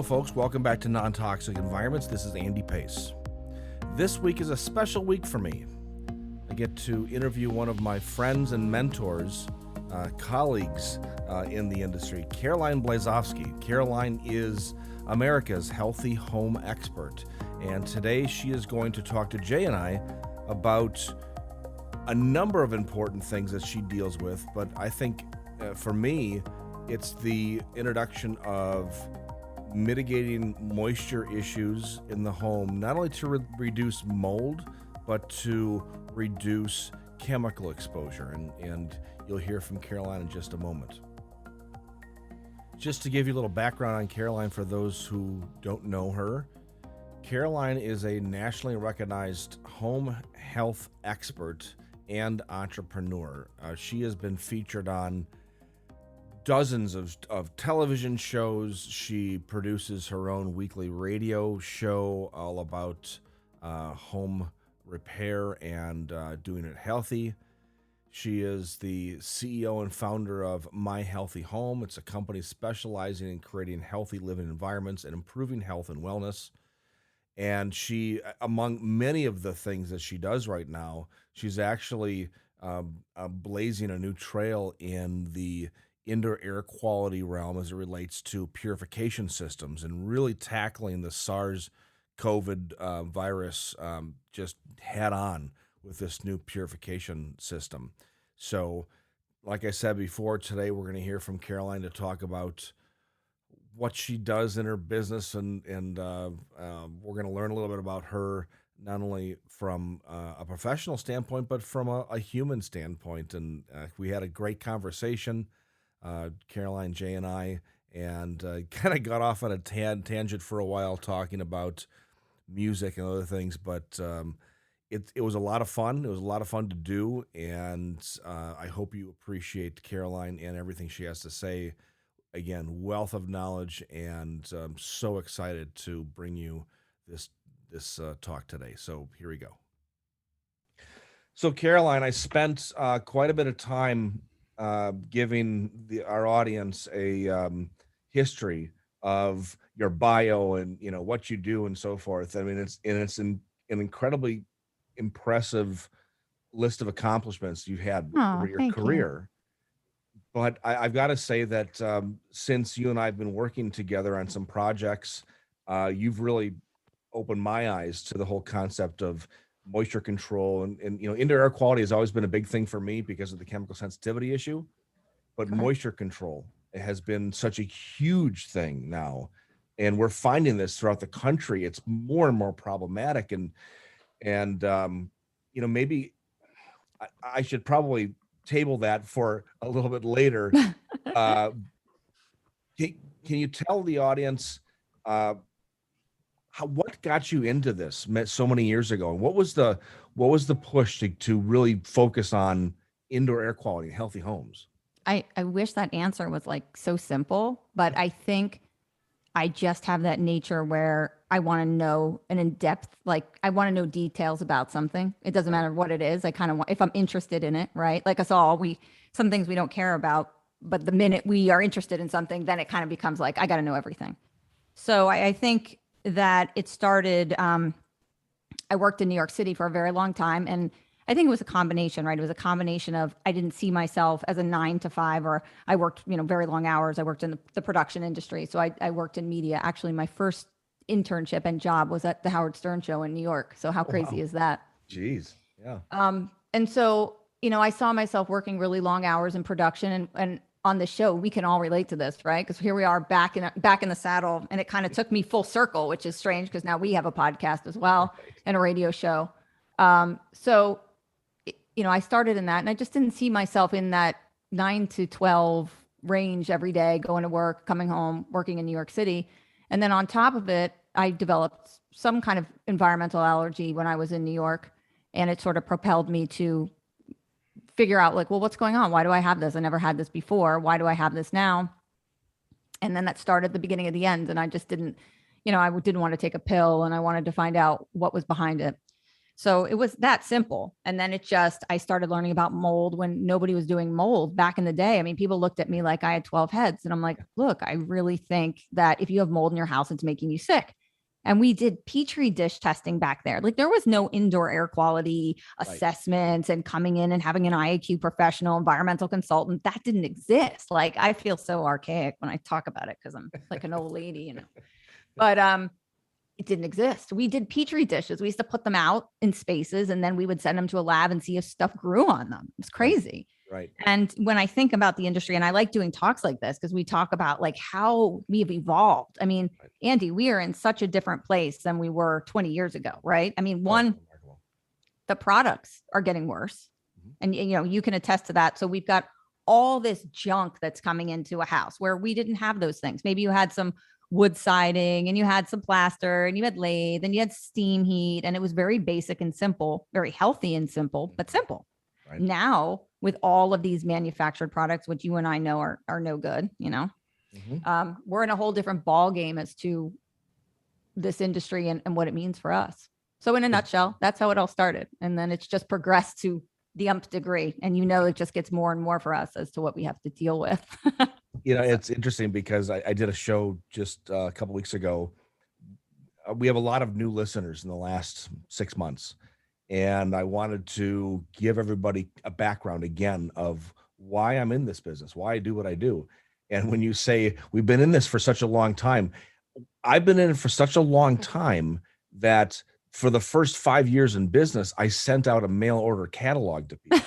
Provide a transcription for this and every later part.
Hello, folks. Welcome back to Non-Toxic Environments. This is Andy Pace. This week is a special week for me. I get to interview one of my friends and mentors, colleagues in the industry, Caroline Blazowski. Caroline is America's healthy home expert, and today she is going to talk to Jay and I about a number of important things that she deals with, but I think for me, it's the introduction of mitigating moisture issues in the home, not only to reduce mold, but to reduce chemical exposure. And you'll hear from Caroline in just a moment. Just to give you a little background on Caroline for those who don't know her, Caroline is a nationally recognized home health expert and entrepreneur. She has been featured on dozens of television shows. She produces her own weekly radio show all about home repair and doing it healthy. She is the CEO and founder of My Healthy Home. It's a company specializing in creating healthy living environments and improving health and wellness. And she, among many of the things that she does right now, she's actually blazing a new trail in the indoor air quality realm as it relates to purification systems and really tackling the SARS-CoV virus just head on with this new purification system. So, like I said before, today we're going to hear from Caroline to talk about what she does in her business, and we're going to learn a little bit about her, not only from a professional standpoint, but from a human standpoint. And we had a great conversation, Caroline, Jay, and I, and kind of got off on a tangent for a while talking about music and other things, but it was a lot of fun. It was a lot of fun to do, and I hope you appreciate Caroline and everything she has to say. Again, wealth of knowledge, and I'm so excited to bring you this talk today. So here we go. So Caroline, I spent quite a bit of time giving our audience a history of your bio and what you do and so forth. I mean, it's an incredibly impressive list of accomplishments you've had over your career. But I've got to say that since you and I have been working together on some projects, you've really opened my eyes to the whole concept of moisture control. And indoor air quality has always been a big thing for me because of the chemical sensitivity issue. But moisture control has been such a huge thing now. And we're finding this throughout the country. It's more and more problematic. And maybe I should probably table that for a little bit later. Can you tell the audience what got you into this so many years ago, and what was the push to really focus on indoor air quality and healthy homes? I wish that answer was like so simple, but I think I just have that nature where I want to know an in-depth, like I want to know details about something. It doesn't matter what it is. I kind of want, if I'm interested in it, right? Like us all, some things we don't care about, but the minute we are interested in something, then it kind of becomes like, I got to know everything. So I think that it started, I worked in New York City for a very long time, and I think it was a combination, right? It was a combination of, I didn't see myself as a 9 to 5, or I worked, very long hours. I worked in the production industry. So I worked in media. Actually, my first internship and job was at the Howard Stern show in New York. So how crazy is that? Jeez. Yeah. And so, I saw myself working really long hours in production, and on the show, we can all relate to this, right? Because here we are back in the saddle, and it kind of took me full circle, which is strange because now we have a podcast as well, and a radio show. So I started in that, and I just didn't see myself in that 9 to 12 range every day, going to work, coming home, working in New York City. And then on top of it, I developed some kind of environmental allergy when I was in New York, and it sort of propelled me to figure out like, well, what's going on? Why do I have this? I never had this before. Why do I have this now? And then that started the beginning of the end. And I just didn't, I didn't want to take a pill, and I wanted to find out what was behind it. So it was that simple. And then I started learning about mold when nobody was doing mold back in the day. I mean, people looked at me like I had 12 heads. And I'm like, look, I really think that if you have mold in your house, it's making you sick. And we did Petri dish testing back there. Like there was no indoor air quality assessments and coming in and having an IAQ professional, environmental consultant. That didn't exist. Like I feel so archaic when I talk about it because I'm like an old lady, But it didn't exist. We did Petri dishes. We used to put them out in spaces and then we would send them to a lab and see if stuff grew on them. It's crazy. Right. And when I think about the industry, and I like doing talks like this because we talk about like how we've evolved. I mean, Andy, we are in such a different place than we were 20 years ago, right? I mean, the products are getting worse. And you can attest to that. So we've got all this junk that's coming into a house where we didn't have those things. Maybe you had some wood siding and you had some plaster and you had lathe and you had steam heat, and it was very basic and simple, very healthy and simple, but simple. Right. Now with all of these manufactured products, which you and I know are no good, we're in a whole different ball game as to this industry and what it means for us. So in a nutshell, that's how it all started. And then it's just progressed to the nth degree. And it just gets more and more for us as to what we have to deal with. It's interesting because I did a show just a couple weeks ago. We have a lot of new listeners in the last 6 months. And I wanted to give everybody a background again of why I'm in this business, why I do what I do. And when you say we've been in this for such a long time, I've been in it for such a long time that for the first 5 years in business, I sent out a mail order catalog to people.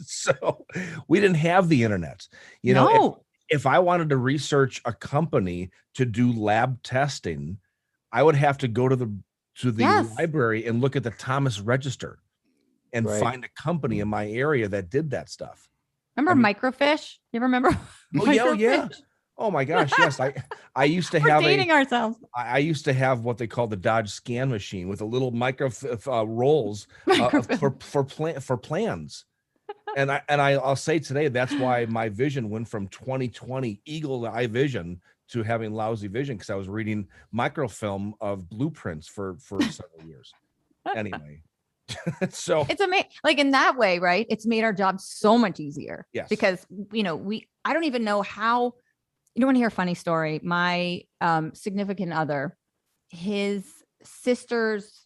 So we didn't have the internet. If I wanted to research a company to do lab testing, I would have to go to the library and look at the Thomas Register and find a company in my area that did that stuff. Remember microfiche? You remember? Oh yeah. Oh my gosh, yes. I used to have dating ourselves. I used to have what they call the Dodge scan machine with a little micro rolls for plans. And I'll say today that's why my vision went from 20/20 eagle eye vision to having lousy vision, because I was reading microfilm of blueprints for several years. Anyway. So it's amazing, like in that way, right? It's made our job so much easier. Yes. Because I don't even know how. You don't want to hear a funny story. My significant other, his sister's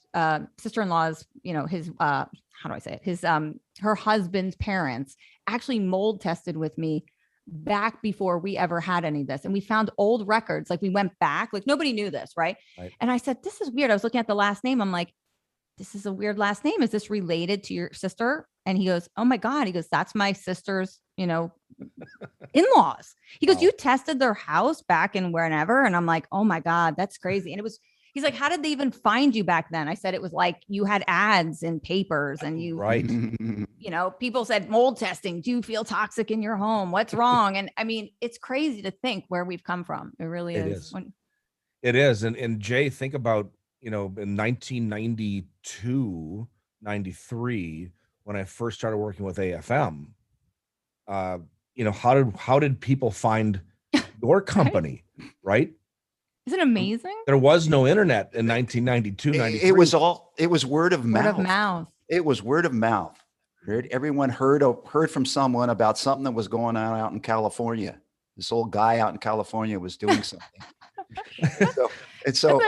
sister-in-law's, his how do I say it? His her husband's parents actually mold tested with me back before we ever had any of this. And we found old records. Like we went back, like nobody knew this, right? And I said, this is weird. I was looking at the last name. I'm like, this is a weird last name. Is this related to your sister? And he goes, oh my God. He goes, that's my sister's, in-laws. He goes, you tested their house back in wherever. And I'm like, oh my God, that's crazy. And he's like, how did they even find you back then? I said, it was like you had ads in papers and people said mold testing. Do you feel toxic in your home? What's wrong? And I mean, it's crazy to think where we've come from. It really is. It is. And Jay, think about, in 1992, 93, when I first started working with AFM, how did people find your company, right? Isn't it amazing? There was no internet in 1992, 93. It was word of mouth. Word of mouth. It was word of mouth. Everyone heard from someone about something that was going on out in California. This old guy out in California was doing something. So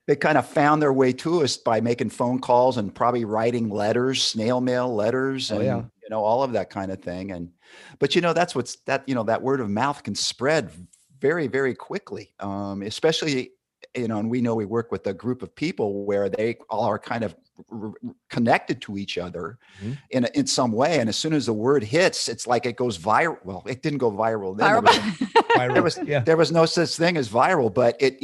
they kind of found their way to us by making phone calls and probably writing letters, snail mail letters, and all of that kind of thing. But that word of mouth can spread very, very quickly, especially, and we know we work with a group of people where they all are kind of connected to each other in some way. And as soon as the word hits, it's like it goes viral. Well, it didn't go viral then. There was no such thing as viral, but it,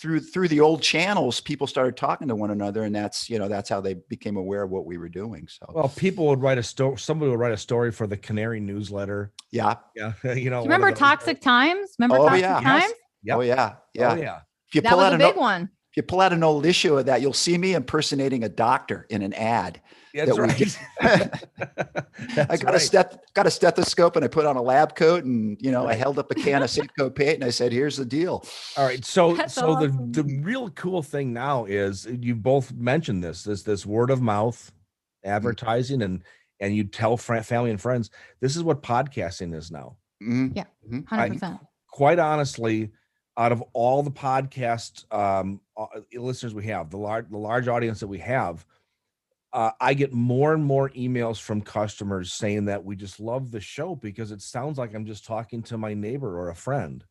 through the old channels, people started talking to one another, and that's how they became aware of what we were doing. So, well, people would write a story. Somebody would write a story for the Canary newsletter. Yeah. Yeah. Do you remember Toxic Times? Remember Toxic Times? Yep. Oh yeah. Oh yeah. If you that pull was out a big one. if you pull out an old issue of that, you'll see me impersonating a doctor in an ad. That's right. I got a stethoscope and I put on a lab coat and, I held up a can of Safeco paint and I said, here's the deal. All right. So awesome. the real cool thing now is you both mentioned this word of mouth advertising and you tell family and friends. This is what podcasting is now. Yeah, 100%. Quite honestly, out of all the podcast listeners we have, the large audience that we have, I get more and more emails from customers saying that we just love the show because it sounds like I'm just talking to my neighbor or a friend.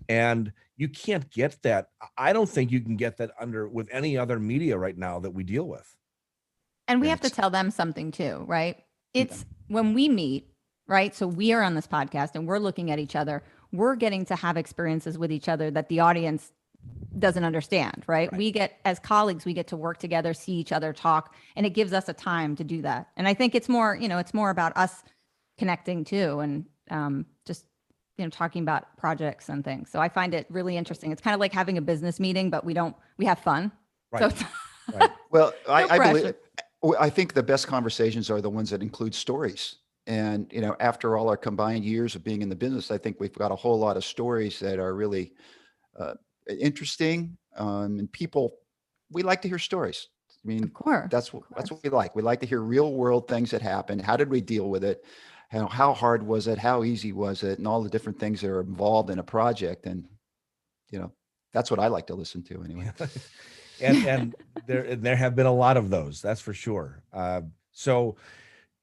And you can't get that. I don't think you can get that with any other media right now that we deal with. And we have to tell them something too, right? It's when we meet, right? So we are on this podcast and we're looking at each other. We're getting to have experiences with each other that the audience doesn't understand, right? We get, as colleagues, we get to work together, see each other talk, and it gives us a time to do that. And I think it's more, it's more about us connecting too, and just, talking about projects and things. So I find it really interesting. It's kind of like having a business meeting, but we have fun. Right. So Right. Well, I think the best conversations are the ones that include stories. And, after all our combined years of being in the business, I think we've got a whole lot of stories that are really interesting. And people, we like to hear stories. I mean, of course, that's what we like. We like to hear real world things that happen. How did we deal with it? How hard was it? How easy was it? And all the different things that are involved in a project. And, that's what I like to listen to anyway. and there have been a lot of those, that's for sure. So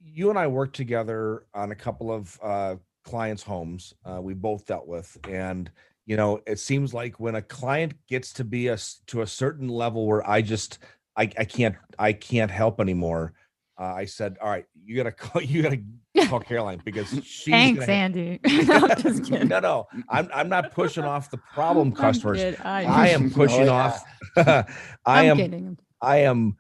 you and I worked together on a couple of clients' homes we both dealt with. And, it seems like when a client gets to be to a certain level where I can't help anymore. I said, all right, you gotta call Caroline because she's thanks, Andy. No, just kidding. No, I'm not pushing off the problem customers. I am pushing off. I am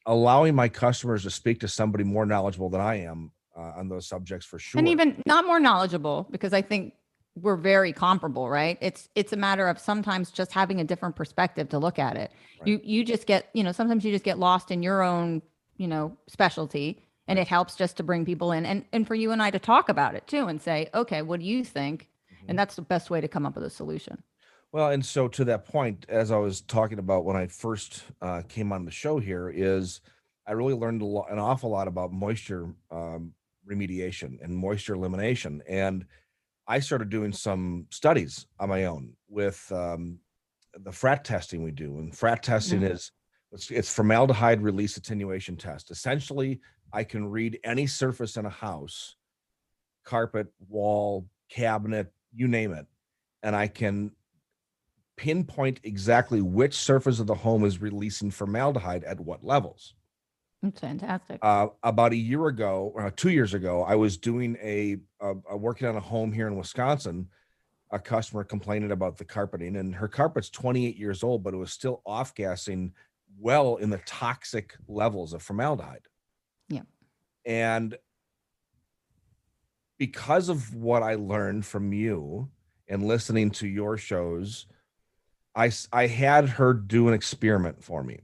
allowing my customers to speak to somebody more knowledgeable than I am on those subjects for sure. And even not more knowledgeable, because I think we're very comparable, right? It's a matter of sometimes just having a different perspective to look at it. Right. You just get, sometimes you just get lost in your own, specialty, and it helps just to bring people in and for you and I to talk about it too and say, okay, what do you think? And that's the best way to come up with a solution. Well, and so to that point, as I was talking about when I first came on the show here, is I really learned an awful lot about moisture remediation and moisture elimination. And I started doing some studies on my own with the frat testing we do. And frat testing is, it's formaldehyde release attenuation test. Essentially, I can read any surface in a house, carpet, wall, cabinet, you name it, and I can pinpoint exactly which surface of the home is releasing formaldehyde at what levels. That's fantastic. About a year ago, 2 years ago, I was doing working on a home here in Wisconsin. A customer complaining about the carpeting, and her carpet's 28 years old, but it was still off-gassing well in the toxic levels of formaldehyde. Yeah. And because of what I learned from you and listening to your shows, I had her do an experiment for me.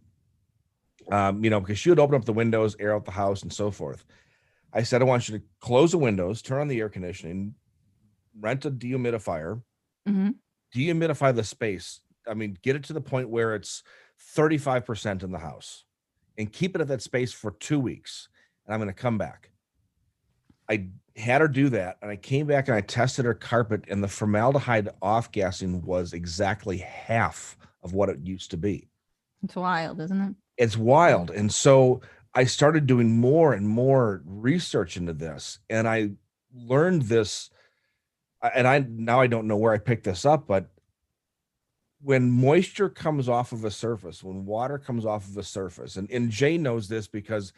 Because she would open up the windows, air out the house, and so forth. I said, I want you to close the windows, turn on the air conditioning, rent a dehumidifier, dehumidify the space. I mean, get it to the point where it's 35% in the house and keep it at that space for 2 weeks. And I'm going to come back. I had her do that. And I came back and I tested her carpet, and the formaldehyde off-gassing was exactly half of what it used to be. It's wild, isn't it? It's wild. And so I started doing more and more research into this, and I learned this. And I don't know where I picked this up, but when moisture comes off of a surface, when water comes off of a surface, and Jay knows this because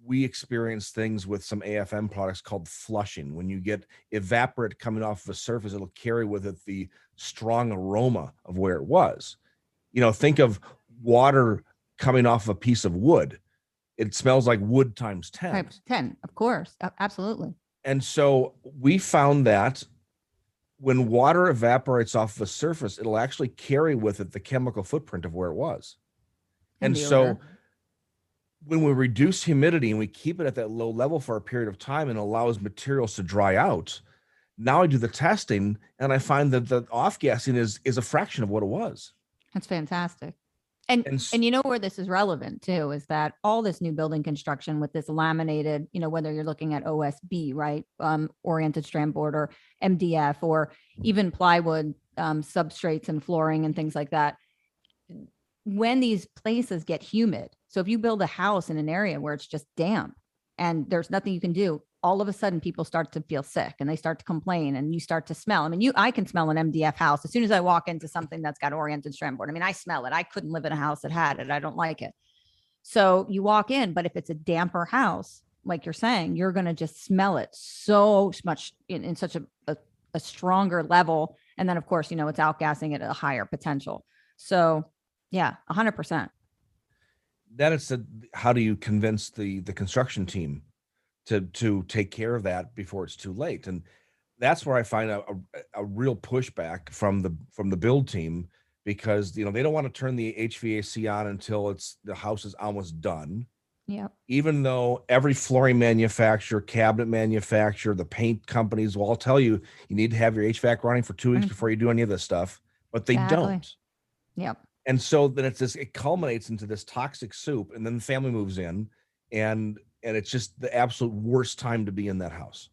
we experience things with some AFM products called flushing. When you get evaporate coming off of a surface, it'll carry with it the strong aroma of where it was. Think of water coming off of a piece of wood. It smells like wood times 10. Times 10, of course. Absolutely. And so we found that when water evaporates off of a surface, it'll actually carry with it the chemical footprint of where it was. And the so odor. when we reduce humidity and we keep it at that low level for a period of time and allows materials to dry out, now I do the testing and I find that the off-gassing is a fraction of what it was. That's fantastic. And you know where this is relevant too, is that all this new building construction with this laminated, you know, whether you're looking at OSB, right? Oriented strand board, or MDF, or even plywood substrates and flooring and things like that. When these places get humid, so if you build a house in an area where it's just damp and there's nothing you can do, all of a sudden people start to feel sick and they start to complain and you start to smell. I mean, I can smell an MDF house as soon as I walk into something that's got oriented strand board. I mean, I smell it. I couldn't live in a house that had it. I don't like it. So you walk in, but if it's a damper house, like you're saying, you're going to just smell it so much in such a stronger level. And then of course, you know, it's outgassing at a higher potential. So yeah, 100%. Then it's how do you convince the construction team to take care of that before it's too late? And that's where I find a real pushback from the build team, because you know they don't want to turn the HVAC on until the house is almost done. Yeah. Even though every flooring manufacturer, cabinet manufacturer, the paint companies will all tell you need to have your HVAC running for 2 weeks before you do any of this stuff, but they don't. Yep. And so then it culminates into this toxic soup, and then the family moves in, and it's just the absolute worst time to be in that house.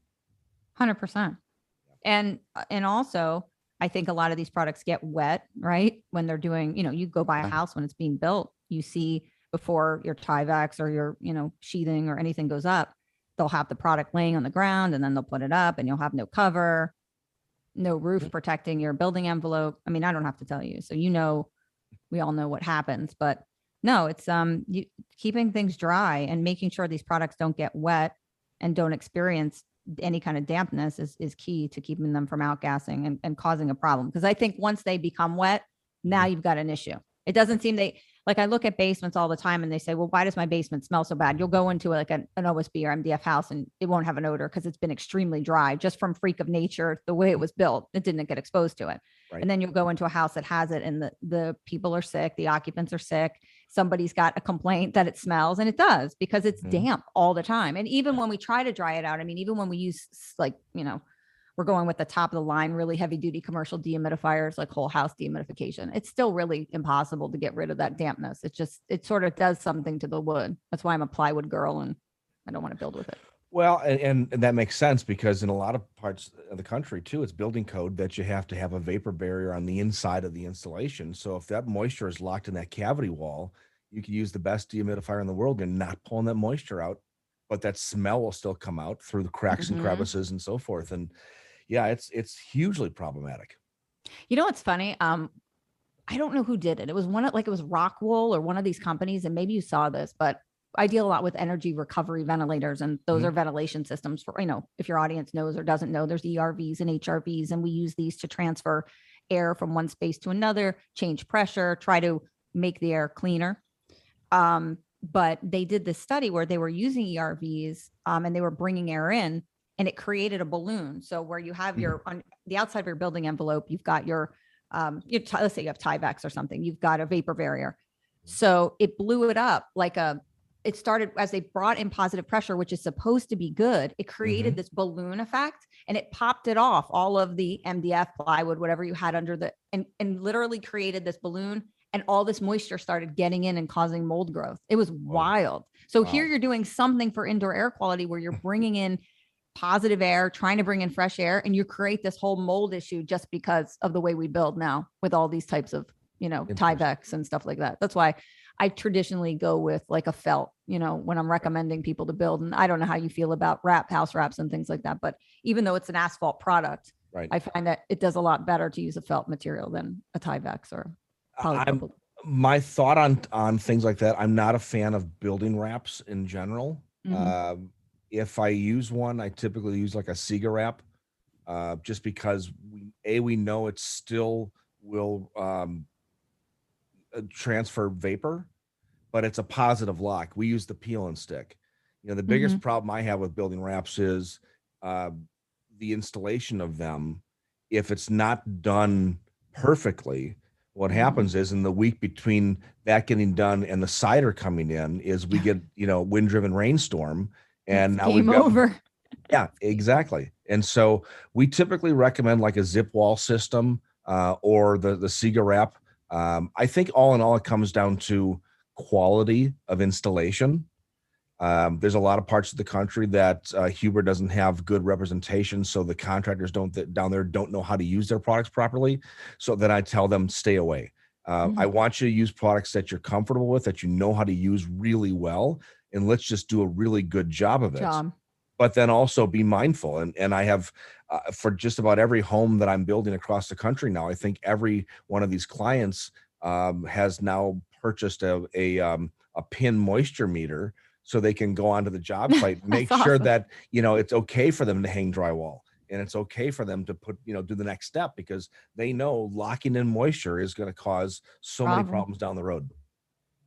100%. And also, I think a lot of these products get wet, right? When they're doing, you know, you go by a house when it's being built, you see before your Tyvek or your, you know, sheathing or anything goes up, they'll have the product laying on the ground and then they'll put it up and you'll have no cover, no roof protecting your building envelope. I mean, I don't have to tell you. So, you know, we all know what happens, but no, it's keeping things dry and making sure these products don't get wet and don't experience any kind of dampness is key to keeping them from outgassing and causing a problem. Because I think once they become wet, now you've got an issue. It doesn't seem like I look at basements all the time and they say, well, why does my basement smell so bad? You'll go into like an OSB or MDF house and it won't have an odor because it's been extremely dry just from freak of nature, the way it was built. It didn't get exposed to it. Right. And then you'll go into a house that has it and the people are sick, the occupants are sick. Somebody's got a complaint that it smells, and it does because it's damp all the time. And even when we try to dry it out, I mean, even when we use like, you know, we're going with the top of the line, really heavy duty commercial dehumidifiers, like whole house dehumidification. It's still really impossible to get rid of that dampness. It sort of does something to the wood. That's why I'm a plywood girl and I don't want to build with it. Well, and that makes sense because in a lot of parts of the country too, it's building code that you have to have a vapor barrier on the inside of the installation. So if that moisture is locked in that cavity wall, you can use the best dehumidifier in the world and not pulling that moisture out, but that smell will still come out through the cracks and crevices and so forth. And yeah, it's hugely problematic. You know what's funny? I don't know who did it. It was it was Rockwool or one of these companies, and maybe you saw this, but I deal a lot with energy recovery ventilators, and those are ventilation systems for, you know, if your audience knows or doesn't know, there's ERVs and HRVs, and we use these to transfer air from one space to another, change pressure, try to make the air cleaner. But they did this study where they were using ERVs and they were bringing air in, and it created a balloon. So where you have on the outside of your building envelope, you've got let's say you have Tyvek or something, you've got a vapor barrier. So it blew it up it started as they brought in positive pressure, which is supposed to be good. It created this balloon effect and it popped it off all of the MDF, plywood, whatever you had under and literally created this balloon, and all this moisture started getting in and causing mold growth. It was wild. So here you're doing something for indoor air quality where you're bringing in positive air, trying to bring in fresh air, and you create this whole mold issue just because of the way we build now with all these types of, you know, Tyvek and stuff like that. That's why I traditionally go with like a felt, you know, when I'm recommending people to build. And I don't know how you feel about house wraps and things like that, but even though it's an asphalt product, I find that it does a lot better to use a felt material than a Tyvek or polypropylene. My thought on things like that, I'm not a fan of building wraps in general. If I use one, I typically use like a Sega wrap, just because we know it still will transfer vapor, but it's a positive lock. We use the peel and stick. You know, the biggest problem I have with building wraps is the installation of them if it's not done perfectly, what Mhm. happens is in the week between that getting done and the cider coming in is we get, wind driven rainstorm. And It's now we've game got, over. yeah, exactly. And so we typically recommend like a zip wall system, or the Sega wrap. I think all in all, it comes down to quality of installation. There's a lot of parts of the country that Huber doesn't have good representation, so the contractors down there don't know how to use their products properly. So then I tell them stay away. I want you to use products that you're comfortable with, that you know how to use really well, and let's just do a really good job of it. But then also be mindful. And I have for just about every home that I'm building across the country now, I think every one of these clients has now purchased a pin moisture meter, so they can go onto the job site, make sure that, it's okay for them to hang drywall, and it's okay for them to put, do the next step, because they know locking in moisture is going to cause so many problems down the road.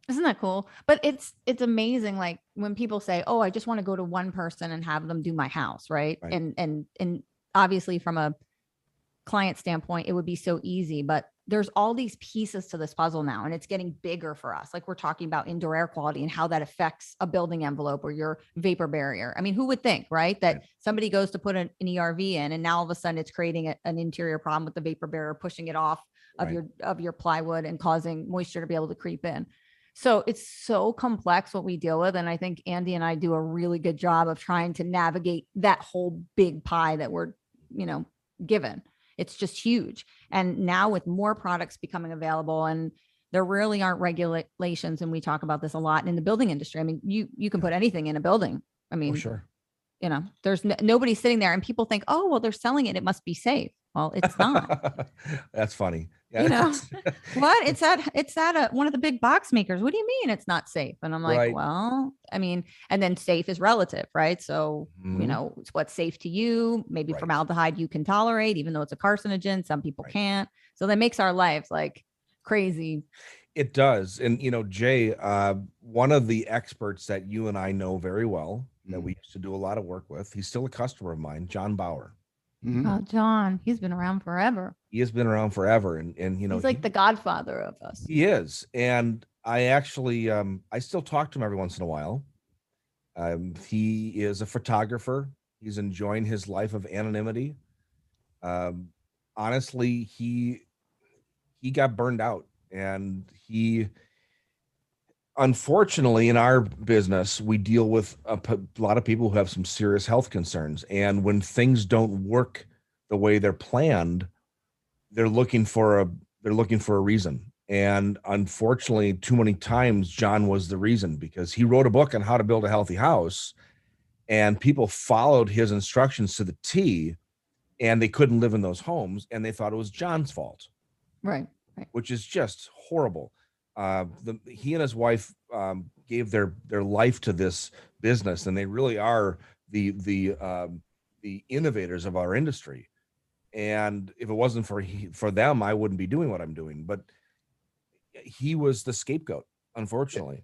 Isn't that cool? But it's amazing. Like when people say, "Oh, I just want to go to one person and have them do my house," right? And obviously from a client standpoint, it would be so easy, but there's all these pieces to this puzzle now, and it's getting bigger for us. Like we're talking about indoor air quality and how that affects a building envelope or your vapor barrier. I mean, who would think, right? That somebody goes to put an ERV in, and now all of a sudden it's creating an interior problem with the vapor barrier, pushing it off of your plywood and causing moisture to be able to creep in. So it's so complex what we deal with. And I think Andy and I do a really good job of trying to navigate that whole big pie that we're, given. It's just huge. And now with more products becoming available, and there really aren't regulations, and we talk about this a lot in the building industry. I mean, you can put anything in a building. I mean, sure. There's nobody sitting there, and people think, oh, well, they're selling it, it must be safe. Well, it's not. That's funny. Yeah. What? It's at one of the big box makers. What do you mean it's not safe? And I'm like, well, I mean, and then safe is relative, right? So, it's what's safe to you. Maybe formaldehyde you can tolerate, even though it's a carcinogen. Some people can't. So that makes our lives like crazy. It does. And, Jay, one of the experts that you and I know very well, that we used to do a lot of work with, he's still a customer of mine, John Bauer. Oh, John, he's been around forever. He has been around forever. And he's like the godfather of us. He is. And I actually, I still talk to him every once in a while. He is a photographer. He's enjoying his life of anonymity. Honestly, he got burned out, and unfortunately, in our business, we deal with a lot of people who have some serious health concerns. And when things don't work the way they're planned, they're looking for a reason. And unfortunately, too many times, John was the reason, because he wrote a book on how to build a healthy house, and people followed his instructions to the T, and they couldn't live in those homes, and they thought it was John's fault. Right. Which is just horrible. He and his wife gave their life to this business, and they really are the innovators of our industry. And if it wasn't for them, I wouldn't be doing what I'm doing. But he was the scapegoat, unfortunately.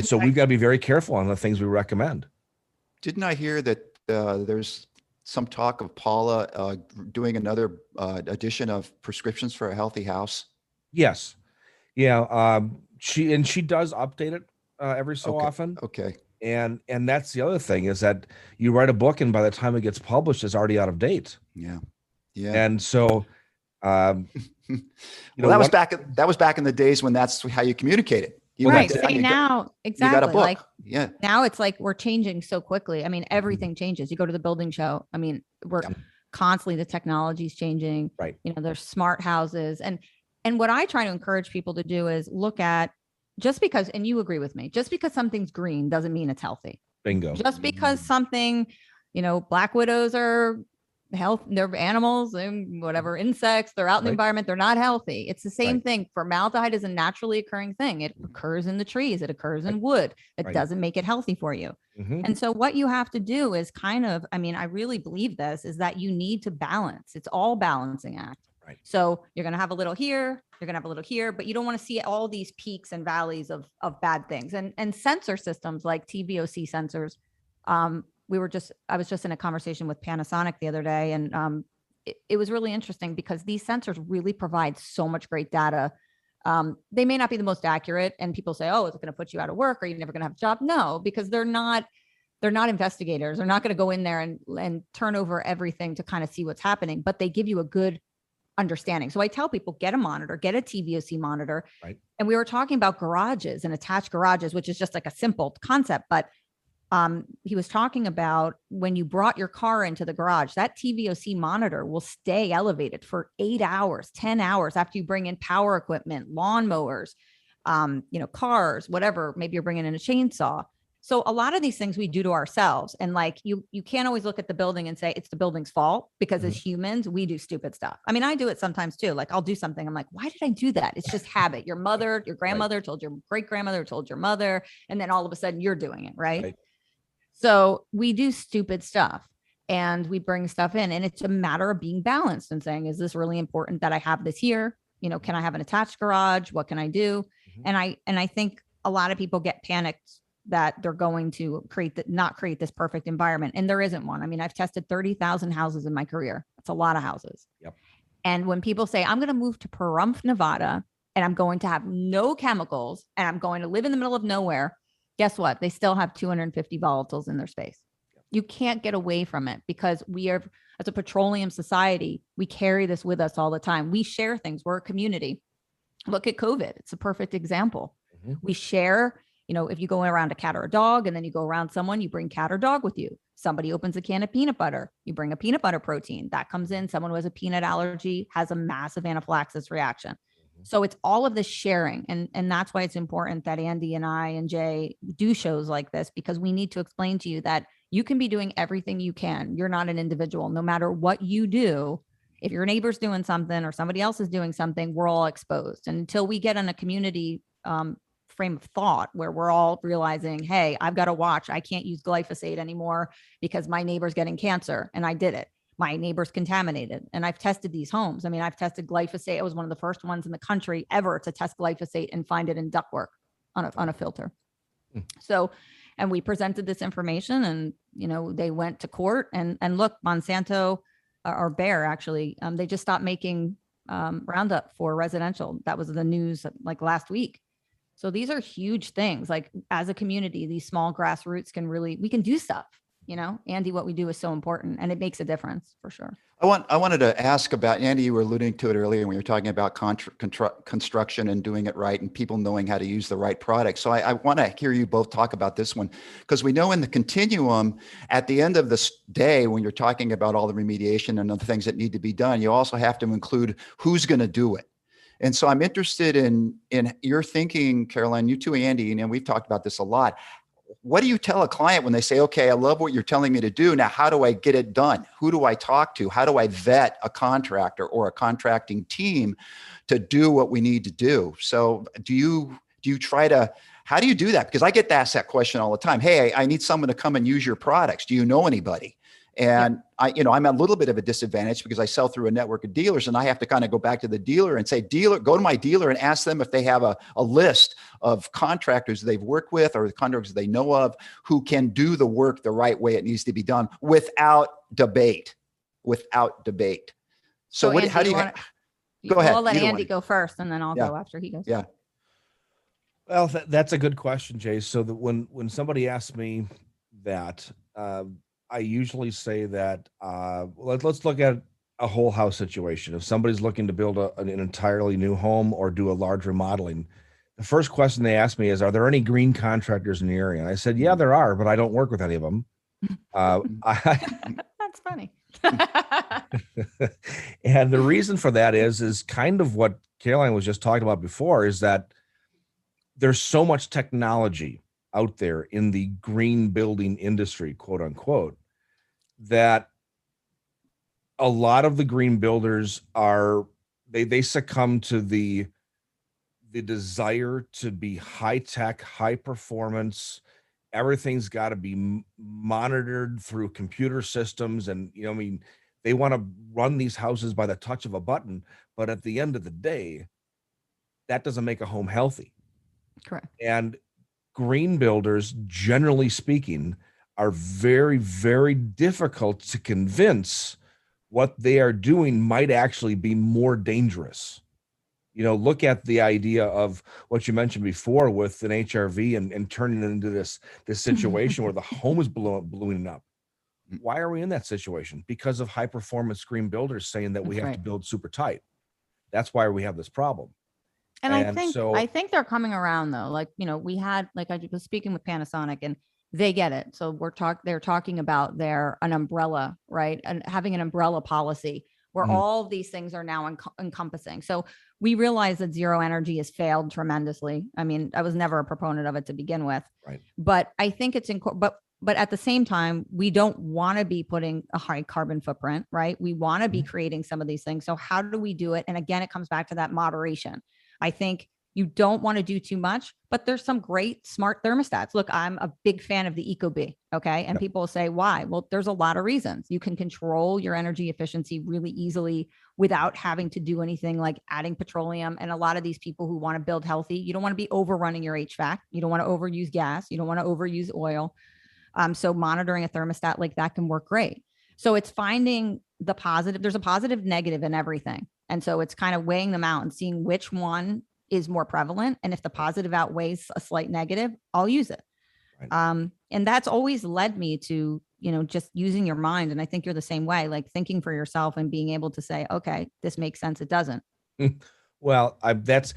So we've got to be very careful on the things we recommend. Didn't I hear that there's some talk of Paula doing another edition of Prescriptions for a Healthy House? Yes. Yeah. She does update it every so often. Okay. And that's the other thing, is that you write a book, and by the time it gets published, it's already out of date. Yeah. And so, that was back in the days when that's how you communicated. Exactly. You got a book. Like, now it's like we're changing so quickly. I mean, everything changes. You go to the building show. I mean, we're constantly, the technology is changing. Right. There's smart houses. And what I try to encourage people to do is look at, just because, and you agree with me, just because something's green doesn't mean it's healthy. Bingo. Just because something, black widows are they're animals and whatever, insects, they're out in the environment, they're not healthy. It's the same thing. Formaldehyde is a naturally occurring thing. It occurs in the trees. It occurs in wood. It doesn't make it healthy for you. And so what you have to do is I really believe this, is that you need to balance. It's all balancing act. Right. So you're going to have a little here, you're going to have a little here, but you don't want to see all these peaks and valleys of bad things. And sensor systems like TVOC sensors, I was just in a conversation with Panasonic the other day, and it was really interesting because these sensors really provide so much great data. They may not be the most accurate, and people say, oh, is it going to put you out of work? Or are you never going to have a job? No, because they're not investigators. They're not going to go in there and turn over everything to kind of see what's happening, but they give you a good understanding. So I tell people, get a monitor, get a TVOC monitor. Right. And we were talking about garages and attached garages, which is just like a simple concept, but he was talking about when you brought your car into the garage, that TVOC monitor will stay elevated for 8 hours, 10 hours after you bring in power equipment, lawnmowers, cars, whatever, maybe you're bringing in a chainsaw. So a lot of these things we do to ourselves, and like you can't always look at the building and say it's the building's fault, because as humans, we do stupid stuff. I mean, I do it sometimes too. Like I'll do something. I'm like, why did I do that? It's just habit. Your mother, your grandmother told your great grandmother, told your mother, and then all of a sudden you're doing it. Right. So we do stupid stuff and we bring stuff in, and it's a matter of being balanced and saying, is this really important that I have this here? Can I have an attached garage? What can I do? And I think a lot of people get panicked that they're going to not create this perfect environment. And there isn't one. I mean, I've tested 30,000 houses in my career. That's a lot of houses. Yep. And when people say, I'm going to move to Pahrump, Nevada, and I'm going to have no chemicals, and I'm going to live in the middle of nowhere, guess what? They still have 250 volatiles in their space. You can't get away from it, because we are, as a petroleum society, we carry this with us all the time. We share things. We're a community. Look at COVID. It's a perfect example. We share. If you go around a cat or a dog, and then you go around someone, you bring cat or dog with you. Somebody opens a can of peanut butter, you bring a peanut butter protein that comes in. Someone who has a peanut allergy has a massive anaphylaxis reaction. So it's all of this sharing. And that's why it's important that Andy and I and Jay do shows like this, because we need to explain to you that you can be doing everything you can. You're not an individual. No matter what you do, if your neighbor's doing something or somebody else is doing something, we're all exposed. And until we get in a community frame of thought where we're all realizing, hey, I've got to watch, I can't use glyphosate anymore because my neighbor's getting cancer and I did it. My neighbor's contaminated. And I've tested these homes. I mean, I've tested glyphosate. I was one of the first ones in the country ever to test glyphosate and find it in ductwork on a filter. So, and we presented this information, and, they went to court, and look, Monsanto or Bayer actually, they just stopped making Roundup for residential. That was the news like last week. So these are huge things. Like as a community, these small grassroots we can do stuff. Andy, what we do is so important, and it makes a difference for sure. I wanted to ask about, Andy, you were alluding to it earlier when you were talking about construction and doing it right and people knowing how to use the right product. So I want to hear you both talk about this one, because we know in the continuum, at the end of this day, when you're talking about all the remediation and other things that need to be done, you also have to include who's going to do it. And so I'm interested in your thinking, Caroline, you too, Andy, and we've talked about this a lot. What do you tell a client when they say, okay, I love what you're telling me to do. Now, how do I get it done? Who do I talk to? How do I vet a contractor or a contracting team to do what we need to do? So do you try to, how do you do that? Because I get asked that question all the time. Hey, I need someone to come and use your products. Do you know anybody? And I'm at a little bit of a disadvantage because I sell through a network of dealers, and I have to kind of go back to the dealer and say, go to my dealer and ask them if they have a list of contractors they've worked with or the contractors they know of who can do the work the right way it needs to be done without debate. So Andy, how do you go ahead? I'll let Andy go first, and then I'll go after he goes. Yeah. Well, that's a good question, Jay. So that when somebody asks me that, I usually say that let's look at a whole house situation. If somebody's looking to build an entirely new home or do a large remodeling, the first question they ask me is, are there any green contractors in the area? And I said, yeah, there are, but I don't work with any of them. That's funny. And the reason for that is kind of what Caroline was just talking about before, is that there's so much technology out there in the green building industry, quote unquote, that a lot of the green builders they succumb to the desire to be high tech, high performance. Everything's got to be monitored through computer systems. And, they want to run these houses by the touch of a button. But at the end of the day, that doesn't make a home healthy. Correct. And green builders, generally speaking, are very, very difficult to convince what they are doing might actually be more dangerous. Look at the idea of what you mentioned before with an HRV and turning it into this situation where the home is ballooning up. Why are we in that situation? Because of high performance screen builders saying that we have to build super tight. That's why we have this problem. And I think they're coming around though. Like, we had, like I was speaking with Panasonic and they get it. So they're talking about an umbrella, right? And having an umbrella policy where all of these things are now encompassing. So we realize that zero energy has failed tremendously. I mean, I was never a proponent of it to begin with, right? But I think it's but at the same time, we don't want to be putting a high carbon footprint, right? We want to be creating some of these things. So how do we do it? And again, it comes back to that moderation. I think you don't want to do too much, but there's some great smart thermostats. Look, I'm a big fan of the ecobee. Okay. And people say, why? Well, there's a lot of reasons. You can control your energy efficiency really easily without having to do anything like adding petroleum. And a lot of these people who want to build healthy, you don't want to be overrunning your HVAC. You don't want to overuse gas. You don't want to overuse oil. So monitoring a thermostat like that can work great. So it's finding the positive. There's a positive, negative in everything. And so it's kind of weighing them out and seeing which one is more prevalent. And if the positive outweighs a slight negative, I'll use it. Right. And that's always led me to, just using your mind. And I think you're the same way, like thinking for yourself and being able to say, okay, this makes sense. It doesn't. Well, that's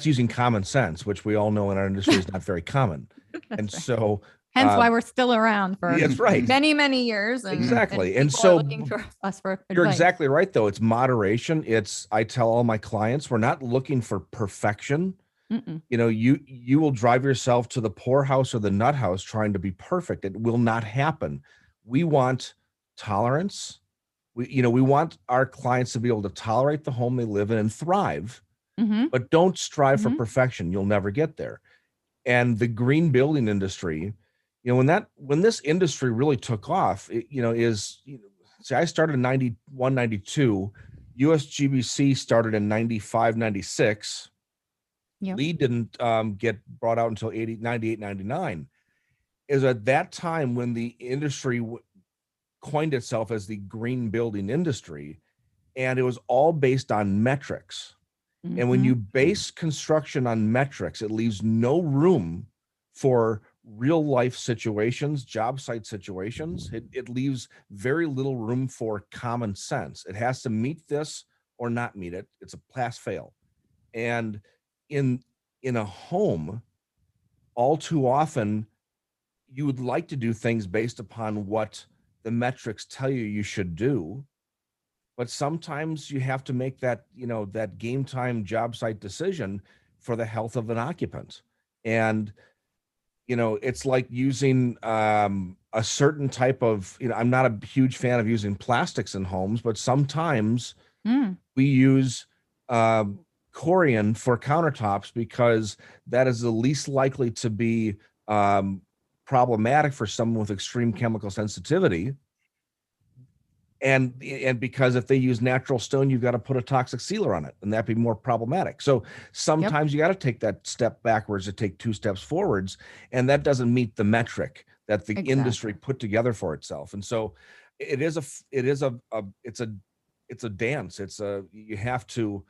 using common sense, which we all know in our industry is not very common. And right. So hence why we're still around for right. many, many years. Exactly. And so looking for us for advice. You're exactly right, though. It's moderation. I tell all my clients, we're not looking for perfection. Mm-mm. You will drive yourself to the poorhouse or the nut house trying to be perfect. It will not happen. We want tolerance. We want our clients to be able to tolerate the home they live in and thrive, but don't strive for perfection. You'll never get there. And the green building industry, when this industry really took off, see, I started in 91, 92, USGBC started in 95, 96. Yep. LEED didn't get brought out until 98, 99. Is at that time when the industry coined itself as the green building industry, and it was all based on metrics. And when you base construction on metrics, it leaves no room for real life situations, job site situations. It leaves very little room for common sense. It has to meet this or not meet it. It's a pass fail. And in a home, all too often, you would like to do things based upon what the metrics tell you should do. But sometimes you have to make that game time job site decision for the health of an occupant. And, it's like using a certain type of, I'm not a huge fan of using plastics in homes, but sometimes we use Corian for countertops because that is the least likely to be problematic for someone with extreme chemical sensitivity. And because if they use natural stone, you've got to put a toxic sealer on it, and that'd be more problematic. So sometimes you got to take that step backwards to take two steps forwards, and that doesn't meet the metric that the industry put together for itself. And so it's a dance. You have to,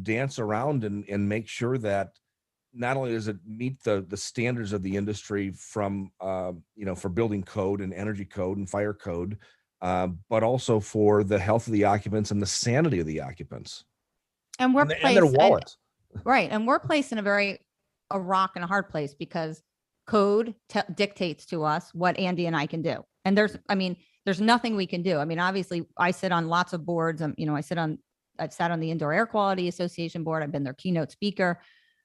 dance around and make sure that not only does it meet the standards of the industry from for building code and energy code and fire code, but also for the health of the occupants and the sanity of the occupants. And we're and their wallets. Right. And we're placed in a rock and a hard place because code dictates to us what Andy and I can do. And there's nothing we can do. I mean, obviously I sit on lots of boards. I've sat on the Indoor Air Quality Association board. I've been their keynote speaker.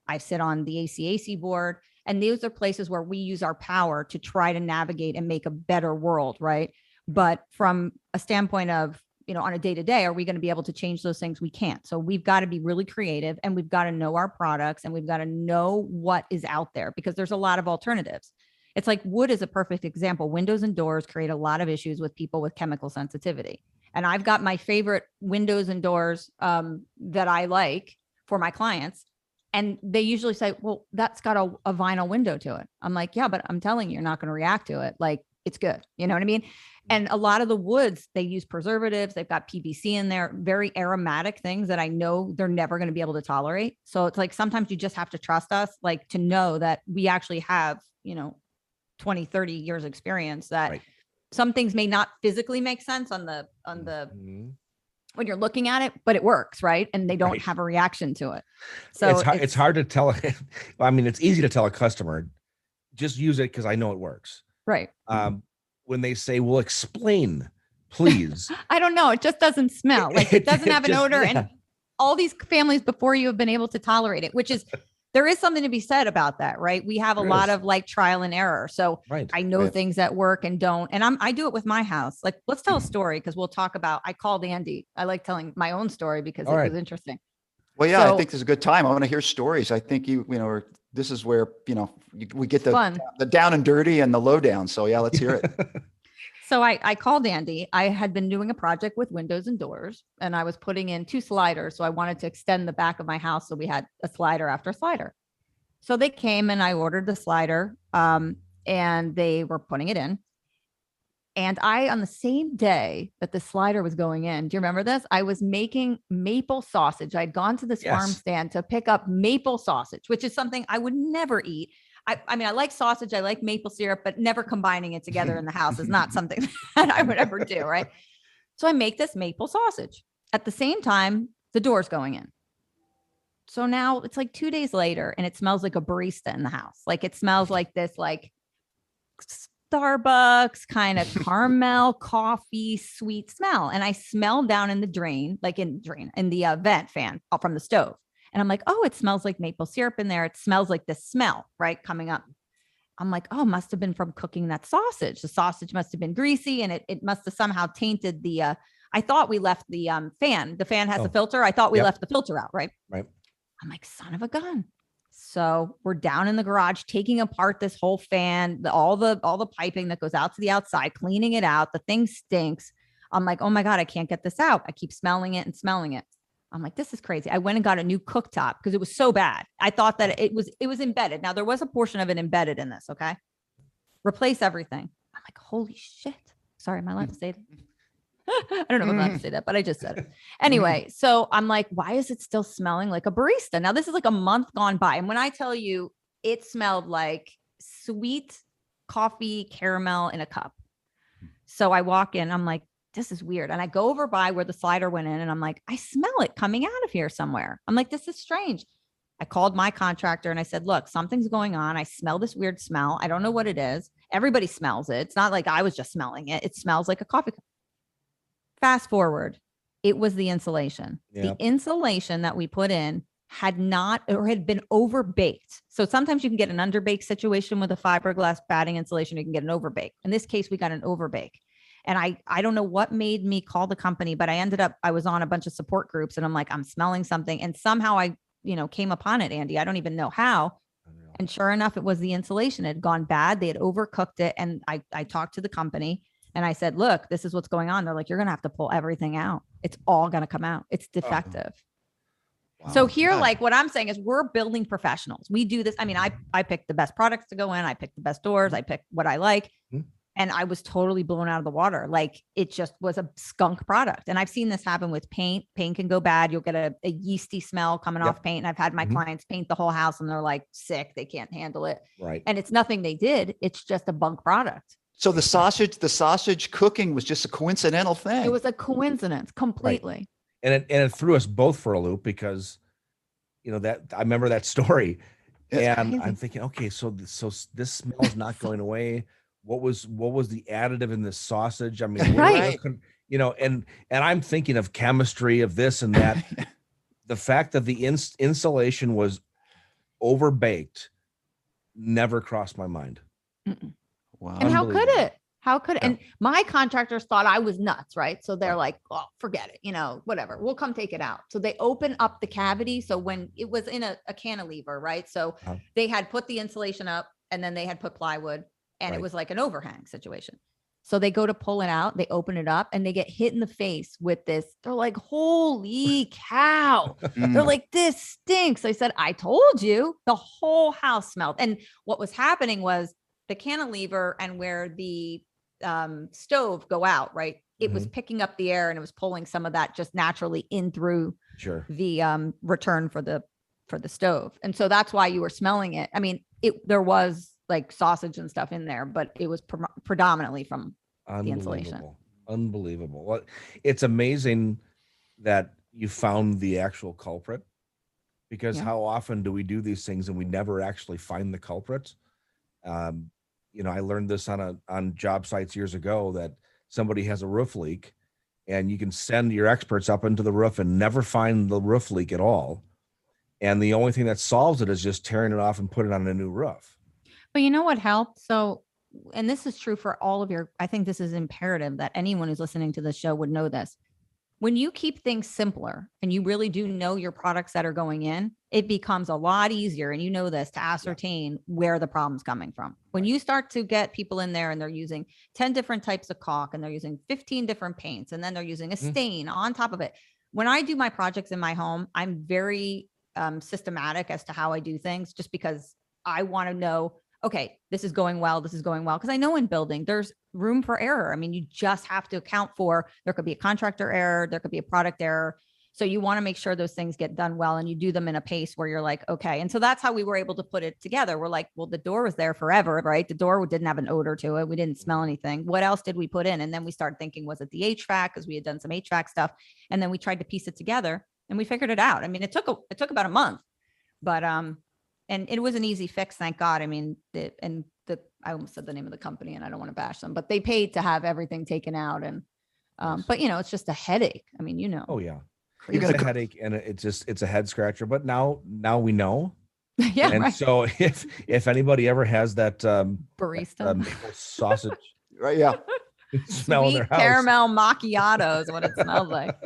I sit on the ACAC board. And those are places where we use our power to try to navigate and make a better world. Right. But from a standpoint of, on a day-to-day, are we going to be able to change those things? We can't. So we've got to be really creative, and we've got to know our products, and we've got to know what is out there, because there's a lot of alternatives. It's like wood is a perfect example. Windows and doors create a lot of issues with people with chemical sensitivity. And I've got my favorite windows and doors that I like for my clients. And they usually say, well, that's got a vinyl window to it. I'm like, yeah, but I'm telling you, you're not going to react to it. Like, it's good. You know what I mean? And a lot of the woods, they use preservatives. They've got PVC in there, very aromatic things that I know they're never going to be able to tolerate. So it's like, sometimes you just have to trust us, like, to know that we actually have, 20, 30 years experience, that some things may not physically make sense on the when you're looking at it, but it works, right? And they don't have a reaction to it. So it's hard to tell. I mean, it's easy to tell a customer, just use it because I know it works. Right. When they say, well, explain, please. I don't know. It just doesn't smell. Like, it doesn't have an odor. Yeah. And all these families before you have been able to tolerate it, which is, there is something to be said about that, right? We have a lot of like trial and error. So I know things that work and don't. And I do it with my house. Like, let's tell a story, because we'll talk about, I called Andy. I like telling my own story because it was interesting. Well, yeah, I think this is a good time. I want to hear stories. I think this is where, we get the down and dirty and the lowdown. So yeah, let's hear it. So I called Andy. I had been doing a project with windows and doors, and I was putting in 2 sliders. So I wanted to extend the back of my house. So we had a slider after slider. So they came and I ordered the slider, and they were putting it in. And on the same day that the slider was going in, do you remember this? I was making maple sausage. I'd gone to this farm stand to pick up maple sausage, which is something I would never eat. I mean, I like sausage, I like maple syrup, but never combining it together in the house is not something that I would ever do, right? So I make this maple sausage. At the same time, the door's going in. So now it's like 2 days later, and it smells like a barista in the house. Like, it smells like this, like Starbucks kind of caramel coffee sweet smell. And I smell down in the drain, in the vent fan from the stove. And I'm like, oh, it smells like maple syrup in there. It smells like this smell, right? Coming up. I'm like, oh, must have been from cooking that sausage. The sausage must have been greasy, and it must have somehow tainted I thought we left the fan. The fan has a filter. I thought we left the filter out, right? Right. I'm like, son of a gun. So we're down in the garage, taking apart this whole fan, all the piping that goes out to the outside, cleaning it out. The thing stinks. I'm like, oh my God, I can't get this out. I keep smelling it and smelling it. I'm like, this is crazy. I went and got a new cooktop because it was so bad. I thought that it was embedded. Now, there was a portion of it embedded in this. Okay. Replace everything. I'm like, holy shit. Sorry, am I allowed to say that? I don't know if I'm allowed to say that, but I just said it. Anyway, so I'm like, why is it still smelling like a barista? Now, this is like a month gone by. And when I tell you, it smelled like sweet coffee caramel in a cup. So I walk in, I'm like, this is weird. And I go over by where the slider went in, and I'm like, I smell it coming out of here somewhere. I'm like, this is strange. I called my contractor and I said, look, something's going on. I smell this weird smell. I don't know what it is. Everybody smells it. It's not like I was just smelling it. It smells like a coffee cup. Fast forward, it was the insulation. Yep. The insulation that we put in had been overbaked. So sometimes you can get an underbake situation with a fiberglass batting insulation. You can get an overbake. In this case, we got an overbake. And I don't know what made me call the company, but I was on a bunch of support groups, and I'm like, I'm smelling something. And somehow I, came upon it, Andy. I don't even know how. And sure enough, it was the insulation. It had gone bad. They had overcooked it. And I talked to the company and I said, look, this is what's going on. They're like, you're going to have to pull everything out. It's all going to come out. It's defective. Wow. So here, like what I'm saying is, we're building professionals. We do this. I mean, I pick the best products to go in. I pick the best doors. I pick what I like. Mm-hmm. And I was totally blown out of the water. Like, it just was a skunk product. And I've seen this happen with paint. Paint can go bad. You'll get a yeasty smell coming off paint. And I've had my clients paint the whole house and they're like sick. They can't handle it. Right. And it's nothing they did. It's just a bunk product. So the sausage cooking was just a coincidental thing. It was a coincidence completely. Right. And it threw us both for a loop because, that I remember that story. It's crazy. I'm thinking, okay, so this smell is not going away. What was the additive in this sausage? I mean, right. And I'm thinking of chemistry of this and that. The fact that the insulation was overbaked never crossed my mind. Mm-mm. Wow. And how could it? How could it? Yeah. And my contractors thought I was nuts, right? So they're like, oh, forget it, whatever. We'll come take it out. So they open up the cavity. So when it was in a cantilever, right? So they had put the insulation up, and then they had put plywood. And it was like an overhang situation. So they go to pull it out. They open it up and they get hit in the face with this. They're like, holy cow. They're like, this stinks. I said, I told you. The whole house smelled. And what was happening was the cantilever and where the stove go out, right? It was picking up the air and it was pulling some of that just naturally in through the return for the stove. And so that's why you were smelling it. I mean, there was like sausage and stuff in there, but it was predominantly from the insulation. Unbelievable. Well, it's amazing that you found the actual culprit, because how often do we do these things and we never actually find the culprit? You know, I learned this on job sites years ago, that somebody has a roof leak and you can send your experts up into the roof and never find the roof leak at all. And the only thing that solves it is just tearing it off and put it on a new roof. But you know what helped? So, and this is true for all of I think this is imperative that anyone who's listening to this show would know this. When you keep things simpler and you really do know your products that are going in, it becomes a lot easier, and you know this, to ascertain where the problem's coming from. When you start to get people in there and they're using 10 different types of caulk and they're using 15 different paints and then they're using a stain on top of it. When I do my projects in my home, I'm very systematic as to how I do things, just because I want to know, okay, this is going well. This is going well. Because I know in building, there's room for error. I mean, you just have to account for, there could be a contractor error, there could be a product error. So you want to make sure those things get done well, and you do them in a pace where you're like, okay. And so that's how we were able to put it together. We're like, well, the door was there forever, right? The door didn't have an odor to it. We didn't smell anything. What else did we put in? And then we started thinking, was it the HVAC? Because we had done some HVAC stuff. And then we tried to piece it together and we figured it out. I mean, it took about a month, but, and it was an easy fix, thank God. I mean, I almost said the name of the company and I don't want to bash them, but they paid to have everything taken out. And, but you know, it's just a headache. I mean, you know. Oh yeah. It's a headache, and it's a head scratcher, but now we know. Yeah. And so if anybody ever has that barista maple sausage, Right. Yeah. smell in sweet their house, caramel macchiato is what it smells like.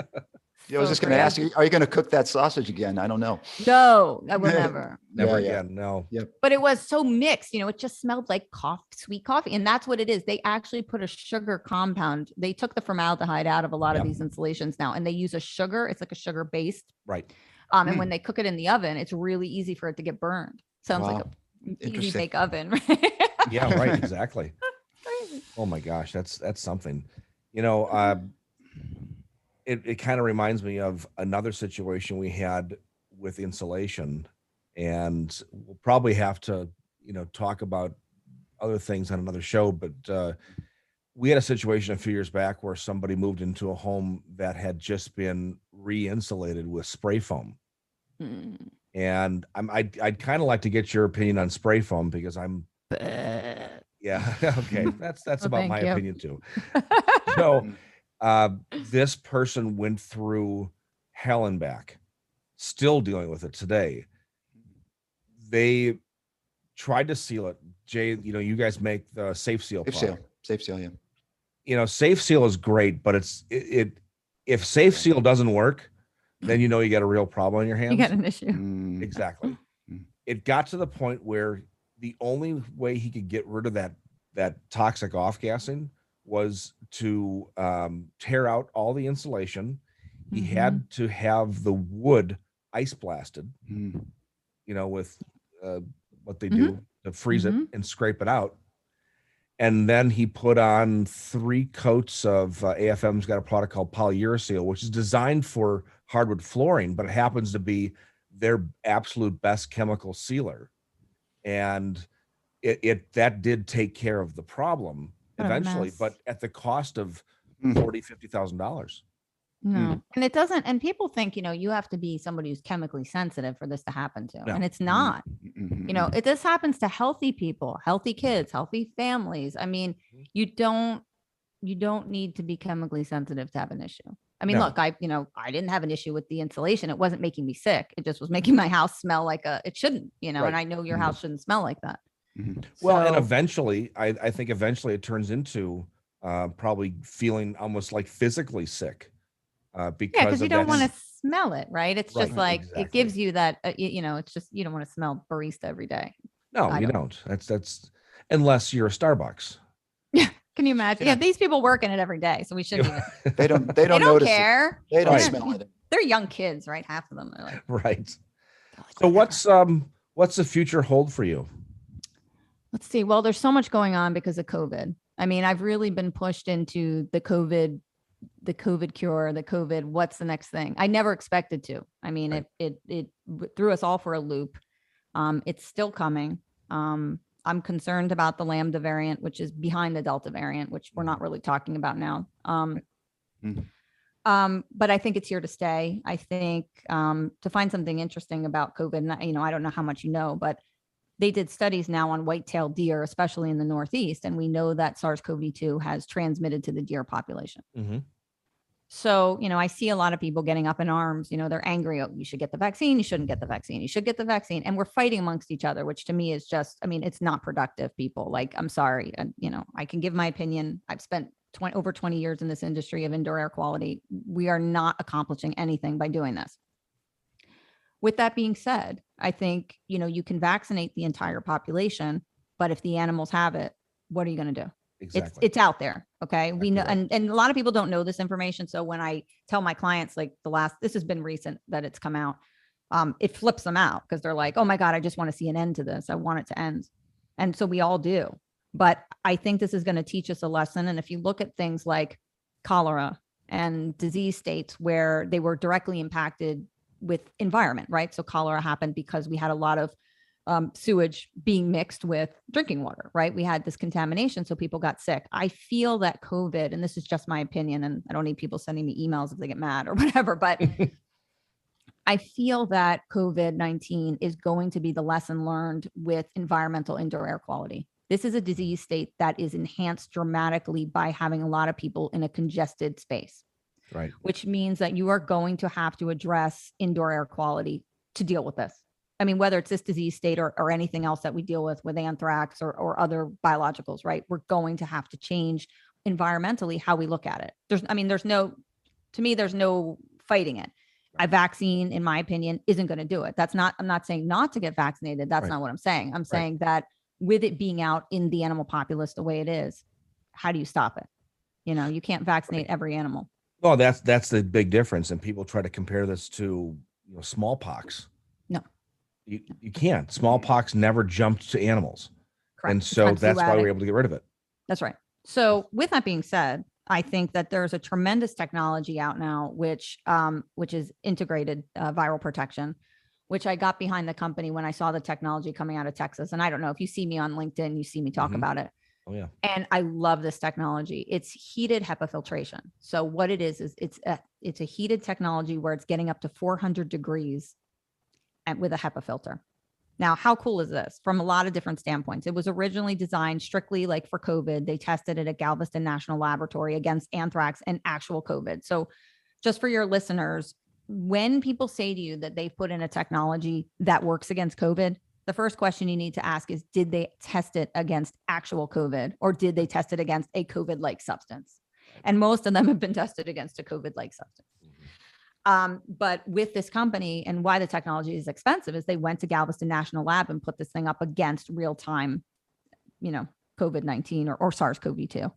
I was just going to ask you, are you going to cook that sausage again? I don't know. No, I will never. never Yeah, yeah. again. No. Yep. But it was so mixed, you know, it just smelled like sweet coffee. And that's what it is. They actually put a sugar compound. They took the formaldehyde out of a lot of these insulations now, and they use a sugar. It's like a sugar based. Right. And when they cook it in the oven, it's really easy for it to get burned. Sounds like an easy bake oven, right? Yeah, right. Exactly. Oh my gosh. That's something, you know, it kind of reminds me of another situation we had with insulation, and we'll probably have to, you know, talk about other things on another show, but we had a situation a few years back where somebody moved into a home that had just been re-insulated with spray foam. And I'd kind of like to get your opinion on spray foam, because yeah, okay. That's about my opinion too. So this person went through hell and back, still dealing with it today. They tried to seal it. Jay, you know, you guys make the Safe Seal. Safe Seal, yeah. You know, Safe Seal is great, but if Safe Seal doesn't work, then you know you got a real problem on your hands. You got an issue. Exactly. It got to the point where the only way he could get rid of that toxic off-gassing was to tear out all the insulation. He had to have the wood ice blasted, you know, with what they do to freeze it and scrape it out. And then he put on 3 coats of AFM's got a product called Polyuracil, which is designed for hardwood flooring, but it happens to be their absolute best chemical sealer. And that did take care of the problem eventually, but at the cost of $40,000-$50,000. No, and it doesn't. And people think, you know, you have to be somebody who's chemically sensitive for this to happen to, and it's not. You know, this happens to healthy people, healthy kids, healthy families. I mean, you don't need to be chemically sensitive to have an issue. I mean, look, I didn't have an issue with the insulation. It wasn't making me sick. It just was making my house smell like it shouldn't, you know, and I know your house shouldn't smell like that. Well, and eventually, I think eventually it turns into probably feeling almost like physically sick. Because you don't want to smell it, right? It's just like it gives you that, you know, it's just you don't want to smell barista every day. No, you don't. That's unless you're a Starbucks. Yeah, can you imagine? Yeah, these people work in it every day, so we shouldn't even. They don't notice care. They don't smell it. They're young kids, right? Half of them are like right. So what's the future hold for you? Let's see. Well, there's so much going on because of COVID. I mean, I've really been pushed into the COVID cure, the COVID, what's the next thing? I never expected to. I mean, Right. it threw us all for a loop. It's still coming. I'm concerned about the Lambda variant, which is behind the Delta variant, which we're not really talking about now. Mhm. But I think it's here to stay. I think to find something interesting about COVID, I don't know how much you know, but they did studies now on white-tailed deer, especially in the Northeast, and we know that SARS-CoV-2 has transmitted to the deer population. Mm-hmm. So, I see a lot of people getting up in arms. They're angry. Oh, you should get the vaccine. You shouldn't get the vaccine. You should get the vaccine. And we're fighting amongst each other, which to me is just, it's not productive, people. Like, I'm sorry. I can give my opinion. I've spent over 20 years in this industry of indoor air quality. We are not accomplishing anything by doing this. With that being said, I think, you can vaccinate the entire population, but if the animals have it, what are you going to do? Exactly. It's out there. Okay. Exactly We know, right. and a lot of people don't know this information. So when I tell my clients, like this has been recent that it's come out, it flips them out because they're like, oh my God, I just want to see an end to this. I want it to end. And so we all do. But I think this is going to teach us a lesson. And if you look at things like cholera and disease states where they were directly impacted with environment, right? So cholera happened because we had a lot of sewage being mixed with drinking water, right? We had this contamination, so people got sick. I feel that COVID, and this is just my opinion, and I don't need people sending me emails if they get mad or whatever, but I feel that COVID-19 is going to be the lesson learned with environmental indoor air quality. This is a disease state that is enhanced dramatically by having a lot of people in a congested space. Right. Which means that you are going to have to address indoor air quality to deal with this. I mean, whether it's this disease state or anything else that we deal with anthrax or other biologicals, right? We're going to have to change environmentally how we look at it. There's no fighting it. A vaccine, in my opinion, isn't going to do it. I'm not saying not to get vaccinated. That's not what I'm saying. I'm saying that with it being out in the animal populace the way it is, how do you stop it? You can't vaccinate every animal. Well, that's the big difference. And people try to compare this to smallpox. No. You can't. Smallpox never jumped to animals. Correct. And so that's why we're able to get rid of it. That's right. So with that being said, I think that there's a tremendous technology out now, which is integrated viral protection, which I got behind the company when I saw the technology coming out of Texas. And I don't know if you see me on LinkedIn, you see me talk about it. Oh yeah. And I love this technology. It's heated HEPA filtration. So what it is it's a heated technology where it's getting up to 400 degrees and with a HEPA filter. Now, how cool is this? From a lot of different standpoints. It was originally designed strictly like for COVID. They tested it at Galveston National Laboratory against anthrax and actual COVID. So just for your listeners, when people say to you that they've put in a technology that works against COVID, the first question you need to ask is, did they test it against actual COVID or did they test it against a COVID-like substance? And most of them have been tested against a COVID-like substance. But with this company and why the technology is expensive is they went to Galveston National Lab and put this thing up against real-time, COVID-19 or SARS-CoV-2.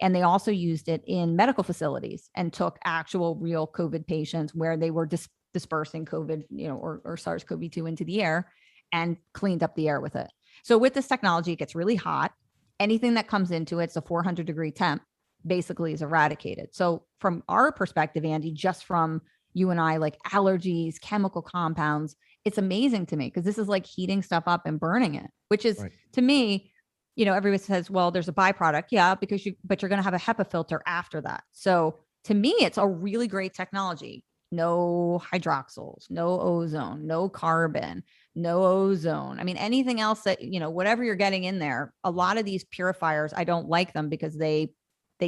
And they also used it in medical facilities and took actual real COVID patients where they were dispersing COVID, or SARS-CoV-2 into the air and cleaned up the air with it. So with this technology, it gets really hot. Anything that comes into it's a 400-degree temp basically is eradicated. So from our perspective, Andy, just from you and I, like allergies, chemical compounds, it's amazing to me because this is like heating stuff up and burning it, which is to me, everybody says, well, there's a byproduct. Yeah, but you're going to have a HEPA filter after that. So to me, it's a really great technology. No hydroxyls, no ozone, no carbon, no ozone. I mean, anything else that, whatever you're getting in there, a lot of these purifiers, I don't like them because they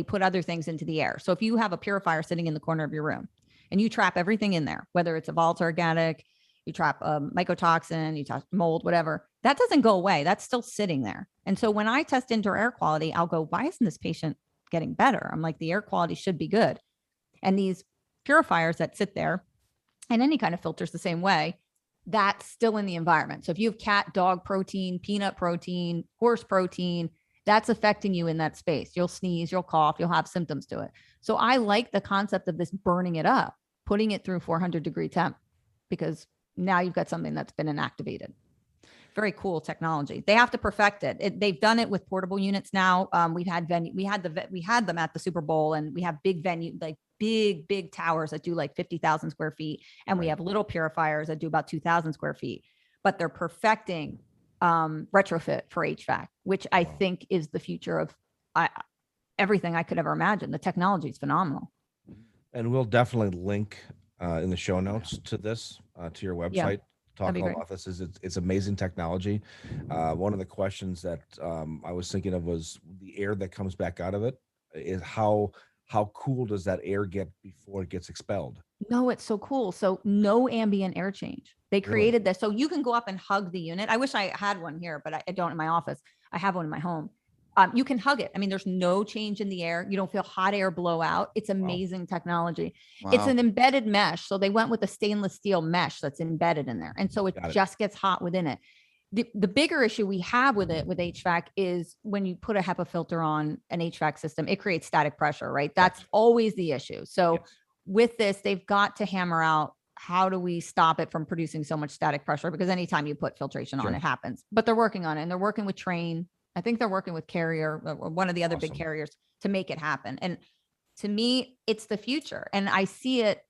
put other things into the air. So if you have a purifier sitting in the corner of your room and you trap everything in there, whether it's a volatile organic, you trap a mycotoxin, you trap mold, whatever, that doesn't go away. That's still sitting there. And so when I test indoor air quality, I'll go, why isn't this patient getting better? I'm like, the air quality should be good. And these purifiers that sit there and any kind of filters the same way, that's still in the environment. So if you have cat, dog protein, peanut protein, horse protein, that's affecting you in that space. You'll sneeze, you'll cough, you'll have symptoms to it. So I like the concept of this burning it up, putting it through 400-degree temp, because now you've got something that's been inactivated. very cool technology. They have to perfect it. They've done it with portable units now. We had them at the Super Bowl, and we have big venue, like big towers that do like 50,000 square feet. And we have little purifiers that do about 2,000 square feet, but they're perfecting retrofit for HVAC, which I think is the future of everything I could ever imagine. The technology is phenomenal. And we'll definitely link in the show notes to this, to your website. Talk all about this. It's amazing technology. One of the questions that I was thinking of was the air that comes back out of it. Is how cool does that air get before it gets expelled? No, it's so cool. So no ambient air change. They created this. So you can go up and hug the unit. I wish I had one here, but I don't in my office. I have one in my home. You can hug it. I mean, there's no change in the air. You don't feel hot air blow out. It's amazing technology. Wow. It's an embedded mesh. So they went with a stainless steel mesh that's embedded in there. And so it just gets hot within it. The bigger issue we have with it, with HVAC, is when you put a HEPA filter on an HVAC system, it creates static pressure, right? That's always the issue. So with this, they've got to hammer out, how do we stop it from producing so much static pressure? Because anytime you put filtration on, it happens. But they're working on it, and they're working with Trane. I think they're working with Carrier, or one of the other big carriers, to make it happen. And to me, it's the future. And I see it.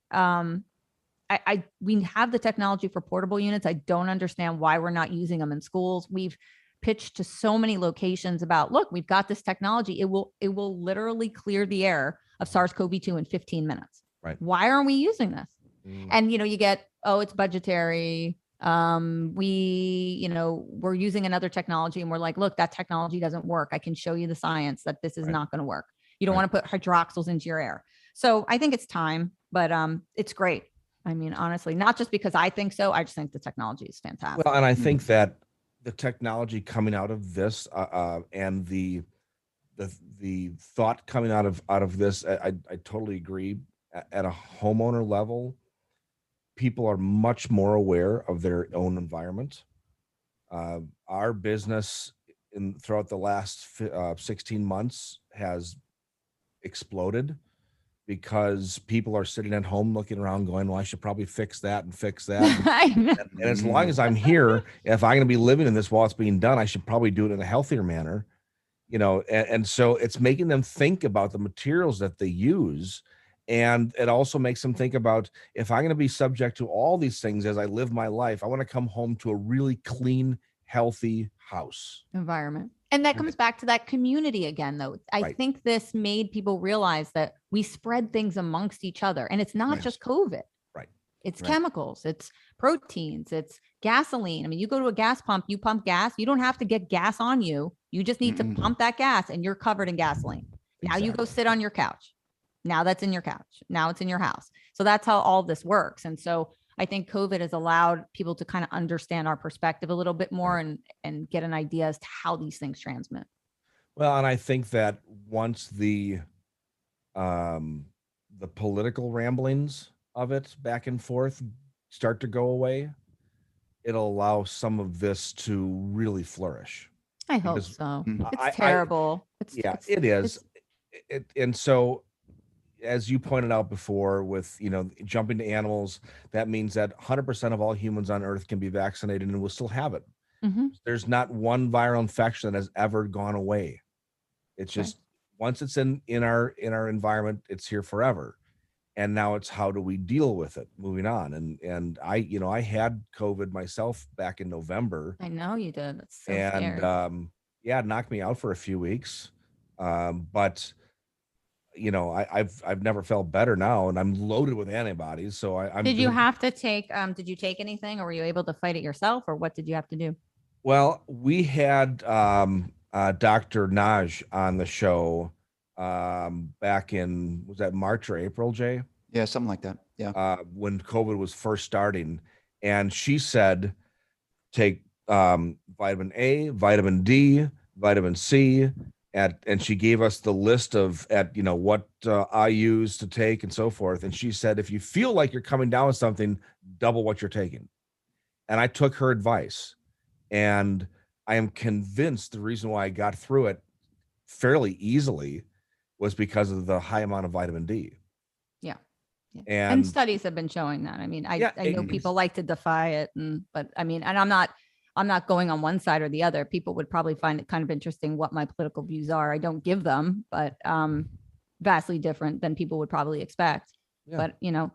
We have the technology for portable units. I don't understand why we're not using them in schools. We've pitched to so many locations about, look, we've got this technology. It will literally clear the air of SARS-CoV-2 in 15 minutes. Right. Why aren't we using this? And, you get, it's budgetary. We're using another technology, and we're like, look, that technology doesn't work. I can show you the science that this is not going to work. You don't want to put hydroxyls into your air. So I think it's time, but it's great. I mean, honestly, not just because I think so. I just think the technology is fantastic. Well, and I think that the technology coming out of this and the thought coming out of this, I totally agree. At a homeowner level, people are much more aware of their own environment. Our business throughout the last 16 months has exploded because people are sitting at home looking around going, well, I should probably fix that and fix that. and as long as I'm here, if I'm going to be living in this while it's being done, I should probably do it in a healthier manner. And so it's making them think about the materials that they use. And it also makes them think about, if I'm going to be subject to all these things as I live my life, I want to come home to a really clean, healthy house environment. And that comes back to that community again, though. I think this made people realize that we spread things amongst each other, and it's not just COVID. Right. It's chemicals, it's proteins, it's gasoline. I mean, you go to a gas pump, you pump gas, you don't have to get gas on you. You just need to pump that gas, and you're covered in gasoline. Now you go sit on your couch. Now that's in your couch. Now it's in your house. So that's how all this works. And so I think COVID has allowed people to kind of understand our perspective a little bit more and get an idea as to how these things transmit. Well, and I think that once the political ramblings of it back and forth start to go away, it'll allow some of this to really flourish. I hope so. It's terrible. It is. And so, as you pointed out before, with jumping to animals, that means that 100% of all humans on Earth can be vaccinated and will still have it. There's not one viral infection that has ever gone away. It's just once it's in our environment, it's here forever. And now it's, how do we deal with it moving on? And I had COVID myself back in November. I know you did. That's so scary. It knocked me out for a few weeks. But I've never felt better now, and I'm loaded with antibodies. So Did you have to take, did you take anything, or were you able to fight it yourself, or what did you have to do? Well, we had Dr. Naj on the show back in, was that March or April, Jay? Yeah, something like that. Yeah. When COVID was first starting, and she said, take vitamin A, vitamin D, vitamin C, and she gave us the list of what I use to take and so forth. And she said, if you feel like you're coming down with something, double what you're taking. And I took her advice, and I am convinced the reason why I got through it fairly easily was because of the high amount of vitamin D. Yeah. And studies have been showing that. I mean, I know people like to defy it, but I mean, and I'm not I'm not going on one side or the other. People would probably find it kind of interesting what my political views are. I don't give them, but vastly different than people would probably expect. Yeah. But, you know,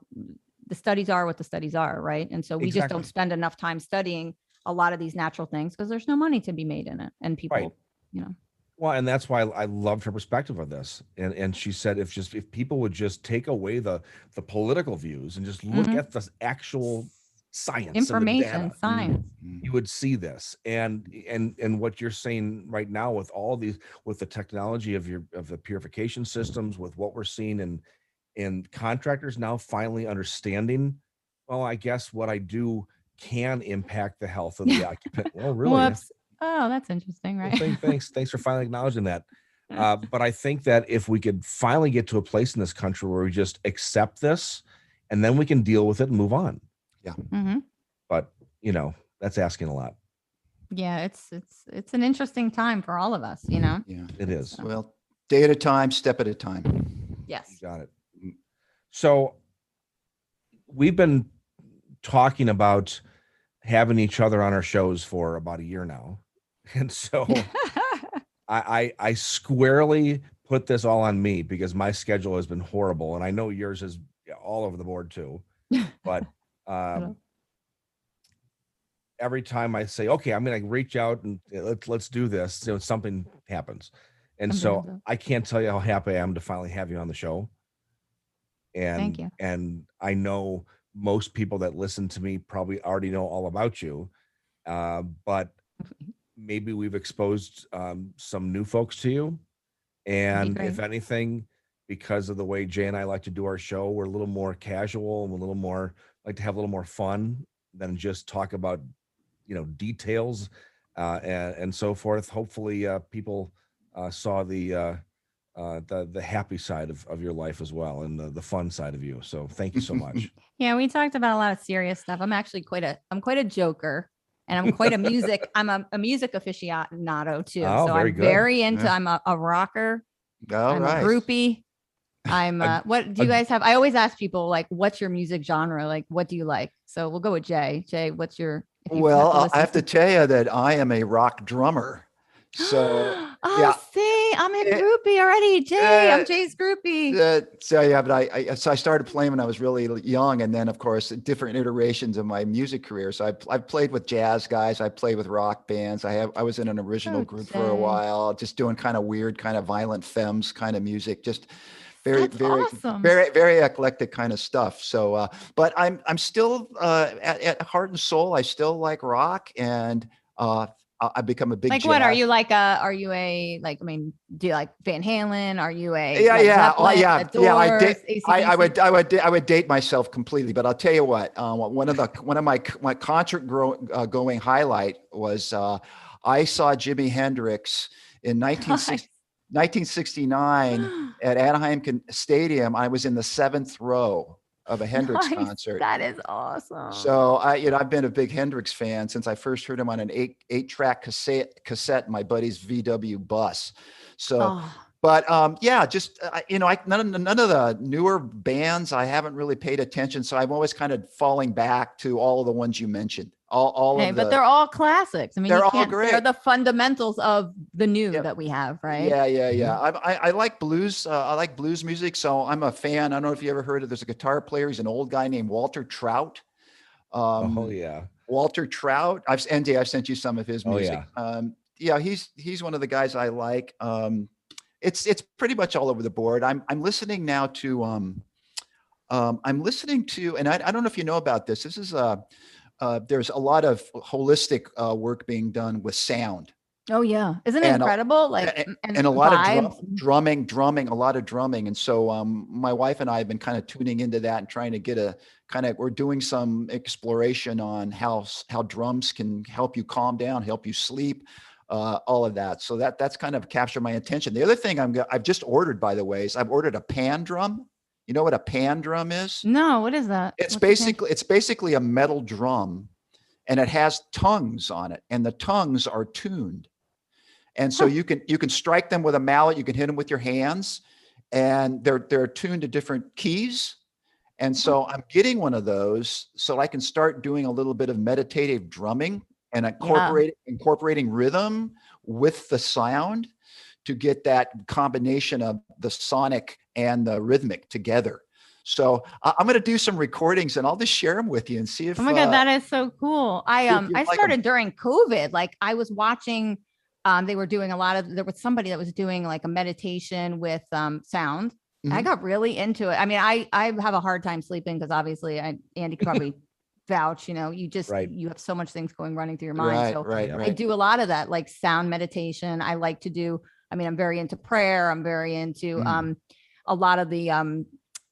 the studies are what the studies are, right? And so we just Exactly. don't spend enough time studying a lot of these natural things because there's no money to be made in it. And people, Right. you know. Well, and that's why I loved her perspective of this. And she said if people would just take away the political views and just look at the actual science Information, and the data, science. you would see this. And what you're saying right now with all these, with the technology of the purification systems, with what we're seeing and contractors now finally understanding, well, I guess what I do can impact the health of the occupant. Well, really? Whoops. Oh, that's interesting, right? Well, thanks for finally acknowledging that. But I think that if we could finally get to a place in this country where we just accept this, and then we can deal with it and move on. Yeah. Mm-hmm. But you know, that's asking a lot. Yeah, it's an interesting time for all of us, you know. Yeah, It is. well, day at a time, step at a time. Yes. You got it. So we've been talking about having each other on our shows for about a year now. And so I squarely put this all on me because my schedule has been horrible. And I know yours is all over the board too. But every time I say, okay, I'm going to reach out and let's do this, you know, something happens. And so I can't tell you how happy I am to finally have you on the show. And Thank you. And I know most people that listen to me probably already know all about you. But maybe we've exposed some new folks to you. And if anything, because of the way Jay and I like to do our show, we're a little more casual and a little more like to have a little more fun than just talk about, you know, details and so forth. Hopefully people saw the happy side of your life as well, and the fun side of you. So thank you so much. Yeah, we talked about a lot of serious stuff. I'm actually quite a joker, and I'm quite a music. I'm a music aficionado too. Oh, so very I'm good. very into. Yeah. I'm a rocker. All right. A groupie. I'm what do you guys have? I always ask people like, what's your music genre? Like, what do you like? So we'll go with Jay. Jay, what's your? Well, I have to tell you that I am a rock drummer. So oh, see, I'm in groupie already. Jay, I'm Jay's groupie. So yeah, but I started playing when I was really young, and then of course different iterations of my music career. So I've played with jazz guys, I played with rock bands. I was in an original group for a while, just doing kind of weird, kind of violent femmes kind of music, just very awesome. very eclectic kind of stuff. So but I'm still at heart and soul, I still like rock, and I've become a big like jazz. What are you like? Are you a like? I mean, do you like Van Halen? Are you a I would date myself completely, but I'll tell you what. One of my concert going highlight was I saw Jimi Hendrix in 1969 at Anaheim Stadium. I was in the 7th row of a Hendrix concert. That is awesome. So I've been a big Hendrix fan since I first heard him on an 8-track cassette in my buddy's VW bus. So, but just none of the newer bands I haven't really paid attention. So I'm always kind of falling back to all of the ones you mentioned. But they're all classics. I mean, they're all great. They're the fundamentals of the new that we have, right? Yeah. I like blues. I like blues music. So I'm a fan. I don't know if you ever heard of, there's a guitar player. He's an old guy named Walter Trout. Walter Trout. I've sent you some of his music. He's one of the guys I like. It's pretty much all over the board. I'm listening now to, and I don't know if you know about this. This is there's a lot of holistic work being done with sound. Oh yeah, isn't it incredible? And a lot of drumming, a lot of drumming. And so my wife and I have been kind of tuning into that and trying to get we're doing some exploration on how drums can help you calm down, help you sleep, all of that. So that's kind of captured my attention. The other thing I've just ordered, by the way, is I've ordered a pan drum. You know what a pan drum is? No, what is that? It's basically a metal drum, and it has tongues on it, and the tongues are tuned. And so you can strike them with a mallet, you can hit them with your hands, and they're tuned to different keys. And so I'm getting one of those so I can start doing a little bit of meditative drumming and incorporating rhythm with the sound to get that combination of the sonic and the rhythmic together. So I'm going to do some recordings and I'll just share them with you and see if. Oh my God, that is so cool. I started during COVID. Like I was watching, they were doing there was somebody that was doing like a meditation with sound. Mm-hmm. I got really into it. I mean, I have a hard time sleeping because obviously Andy could probably vouch, you know, you have so much things running through your mind. I do a lot of that, like sound meditation. I like to do, I mean, I'm very into prayer. I'm very into a lot of the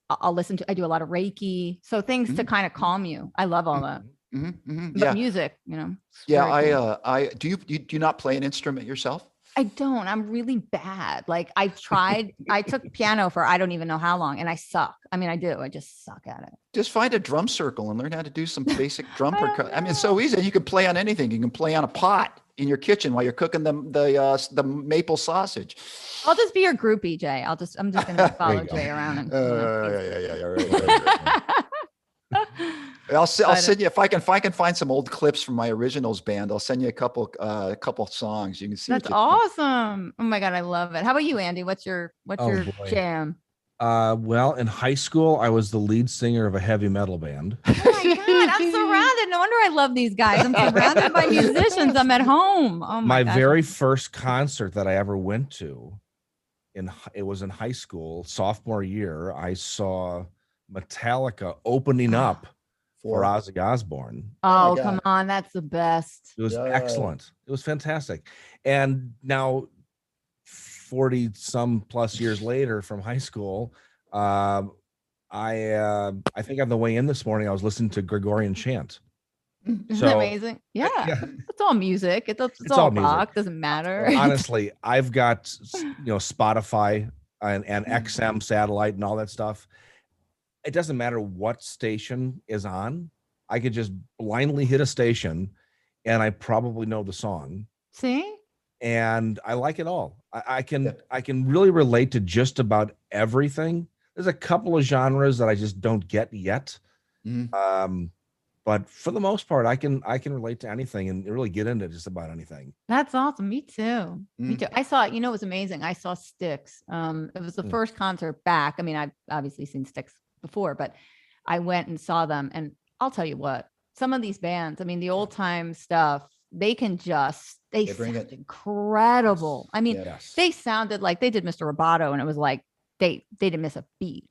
I do a lot of Reiki. So things to kind of calm you. I love all that. But music, you know. Yeah. Do you not play an instrument yourself? I don't. I'm really bad. Like I took piano for I don't even know how long and I suck. I mean, I do. I just suck at it. Just find a drum circle and learn how to do some basic drum percussion. I mean, it's so easy. You can play on anything. You can play on a pot in your kitchen while you're cooking the maple sausage. I'll just be your groupie, Jay. I'm just gonna follow Jay around. And, right. I'll send you if I can find some old clips from my originals band. I'll send you a couple songs. You can see. That's awesome. Oh my God, I love it. How about you, Andy? What's your jam? Well, in high school, I was the lead singer of a heavy metal band. Oh my God, I'm surrounded. No wonder I love these guys. I'm surrounded by musicians. I'm at home. Oh my gosh. Very first concert that I ever went to, it was in high school, sophomore year. I saw Metallica opening up for Ozzy Osbourne. Oh, come on. That's the best. It was excellent. It was fantastic. And now 40 some plus years later from high school, I think on the way in this morning, I was listening to Gregorian chant. Isn't that amazing? Yeah. It's all music. It's all rock. Doesn't matter. Honestly, I've got, Spotify and XM satellite and all that stuff. It doesn't matter what station is on. I could just blindly hit a station and I probably know the song. See? And I like it all. I can really relate to just about everything. There's a couple of genres that I just don't get yet. But for the most part, I can relate to anything and really get into just about anything. That's awesome. Me too. Me too. I saw it. You know, it was amazing. I saw Styx. It was the first concert back. I mean, I've obviously seen Styx before, but I went and saw them. And I'll tell you what, some of these bands, I mean, the old time stuff, they sound incredible. I mean, they sounded like they did Mr. Roboto, and it was like they didn't miss a beat.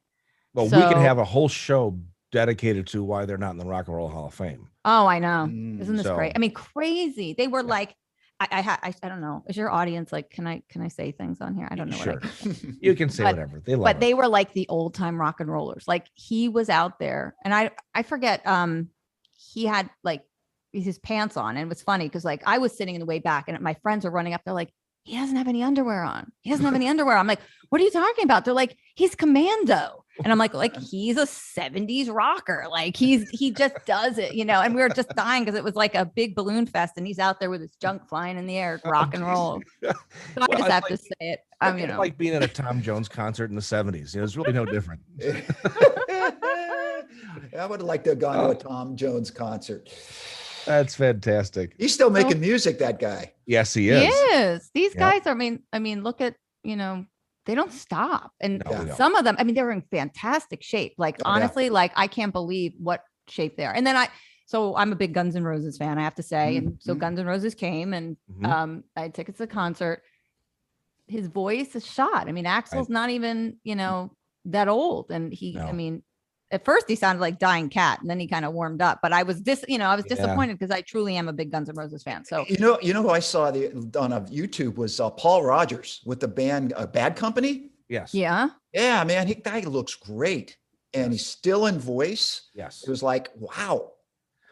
Well, we could have a whole show dedicated to why they're not in the Rock and Roll Hall of Fame. Oh, I know. Isn't this great? I mean, crazy. They were like, I don't know. Is your audience like, can I say things on here? I don't know. Sure. You can say whatever. They were like the old time rock and rollers. Like he was out there, and I forget. He had like his pants on, and it was funny because like I was sitting in the way back, and my friends are running up. They're like, he doesn't have any underwear on. He doesn't have any underwear. I'm like, what are you talking about? They're like, he's Commando. And I'm like he's a 70s rocker. Like he just does it, and we were just dying because it was like a big balloon fest and he's out there with his junk flying in the air, rock and roll. So I just have to say it. It's like being at a Tom Jones concert in the 70s. It's really no different. I would like to have gone to a Tom Jones concert. That's fantastic. He's still making music, that guy. Yes, he is. He is. These guys are, I mean, look at, they don't stop. And some of them, they're in fantastic shape. Like, honestly, like I can't believe what shape they are. And then so I'm a big Guns N' Roses fan, I have to say. And so Guns N' Roses came and I had tickets to the concert. His voice is shot. I mean, Axl's not even, that old. And at first he sounded like dying cat, and then he kind of warmed up. But I was disappointed because I truly am a big Guns N' Roses fan. So who I saw on YouTube was Paul Rogers with the band Bad Company. Yes. Yeah. Yeah, man, that guy looks great, and he's still in voice. Yes. It was like, wow.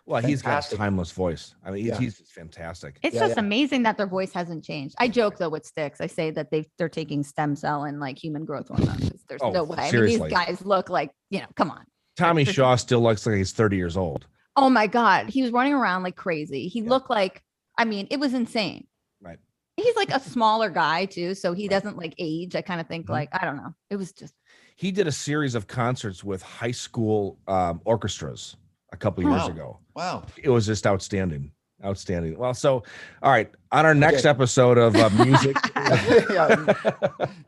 Well, fantastic. He's got a timeless voice. I mean, he's fantastic. It's just amazing that their voice hasn't changed. I joke though with Styx. I say that they're taking stem cell and like human growth hormones. There's no way. Seriously. I mean, these guys look like, come on. Tommy Shaw still looks like he's 30 years old. Oh my God. He was running around like crazy. He looked like, it was insane. Right. He's like a smaller guy too. So he doesn't like age. I kind of think like, I don't know. It was just. He did a series of concerts with high school orchestras a couple years ago. Wow. It was just outstanding. Outstanding. Well, so, all right. On our next episode of music,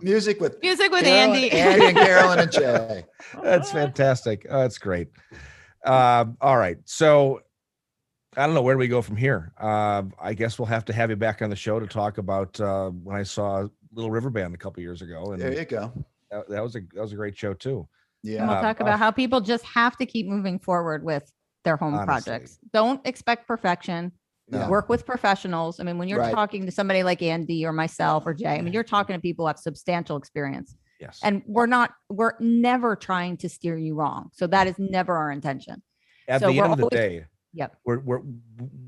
music with Andy. Andy and Carolyn and Jay. That's fantastic. Oh, that's great. All right. So I don't know, where do we go from here? I guess we'll have to have you back on the show to talk about when I saw Little River Band a couple years ago. And there you go. That was a great show too. Yeah. And we'll talk about how people just have to keep moving forward with their home projects. Don't expect perfection. Yeah. Work with professionals. I mean, when you're talking to somebody like Andy or myself or Jay, I mean, you're talking to people who have substantial experience. Yes. And we're never trying to steer you wrong. So that is never our intention. At the end of the day, yep. We're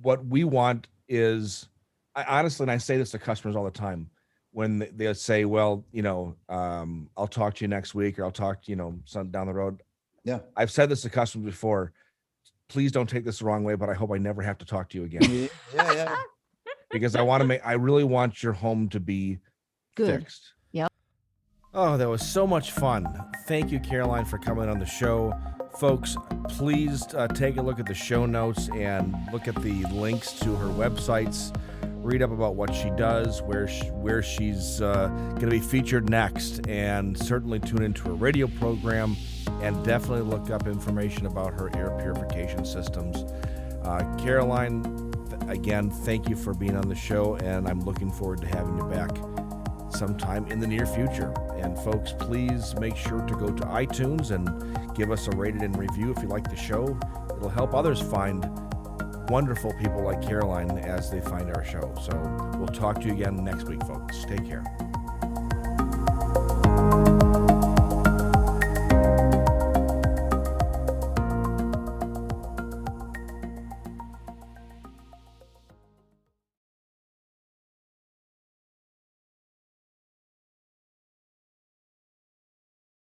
what we want is, I honestly, and I say this to customers all the time, when they'll say, well, I'll talk to you next week, or I'll talk to, some down the road. Yeah. I've said this to customers before. Please don't take this the wrong way, but I hope I never have to talk to you again. Yeah. Because I really want your home to be good. Fixed. Yep. Oh, that was so much fun. Thank you, Caroline, for coming on the show. Folks, please take a look at the show notes and look at the links to her websites. Read up about what she does, where she's going to be featured next, and certainly tune into her radio program, and definitely look up information about her air purification systems. Caroline, again, thank you for being on the show, and I'm looking forward to having you back sometime in the near future. And folks, please make sure to go to iTunes and give us a rated and review if you like the show. It'll help others find wonderful people like Caroline as they find our show. So we'll talk to you again next week, folks. Take care.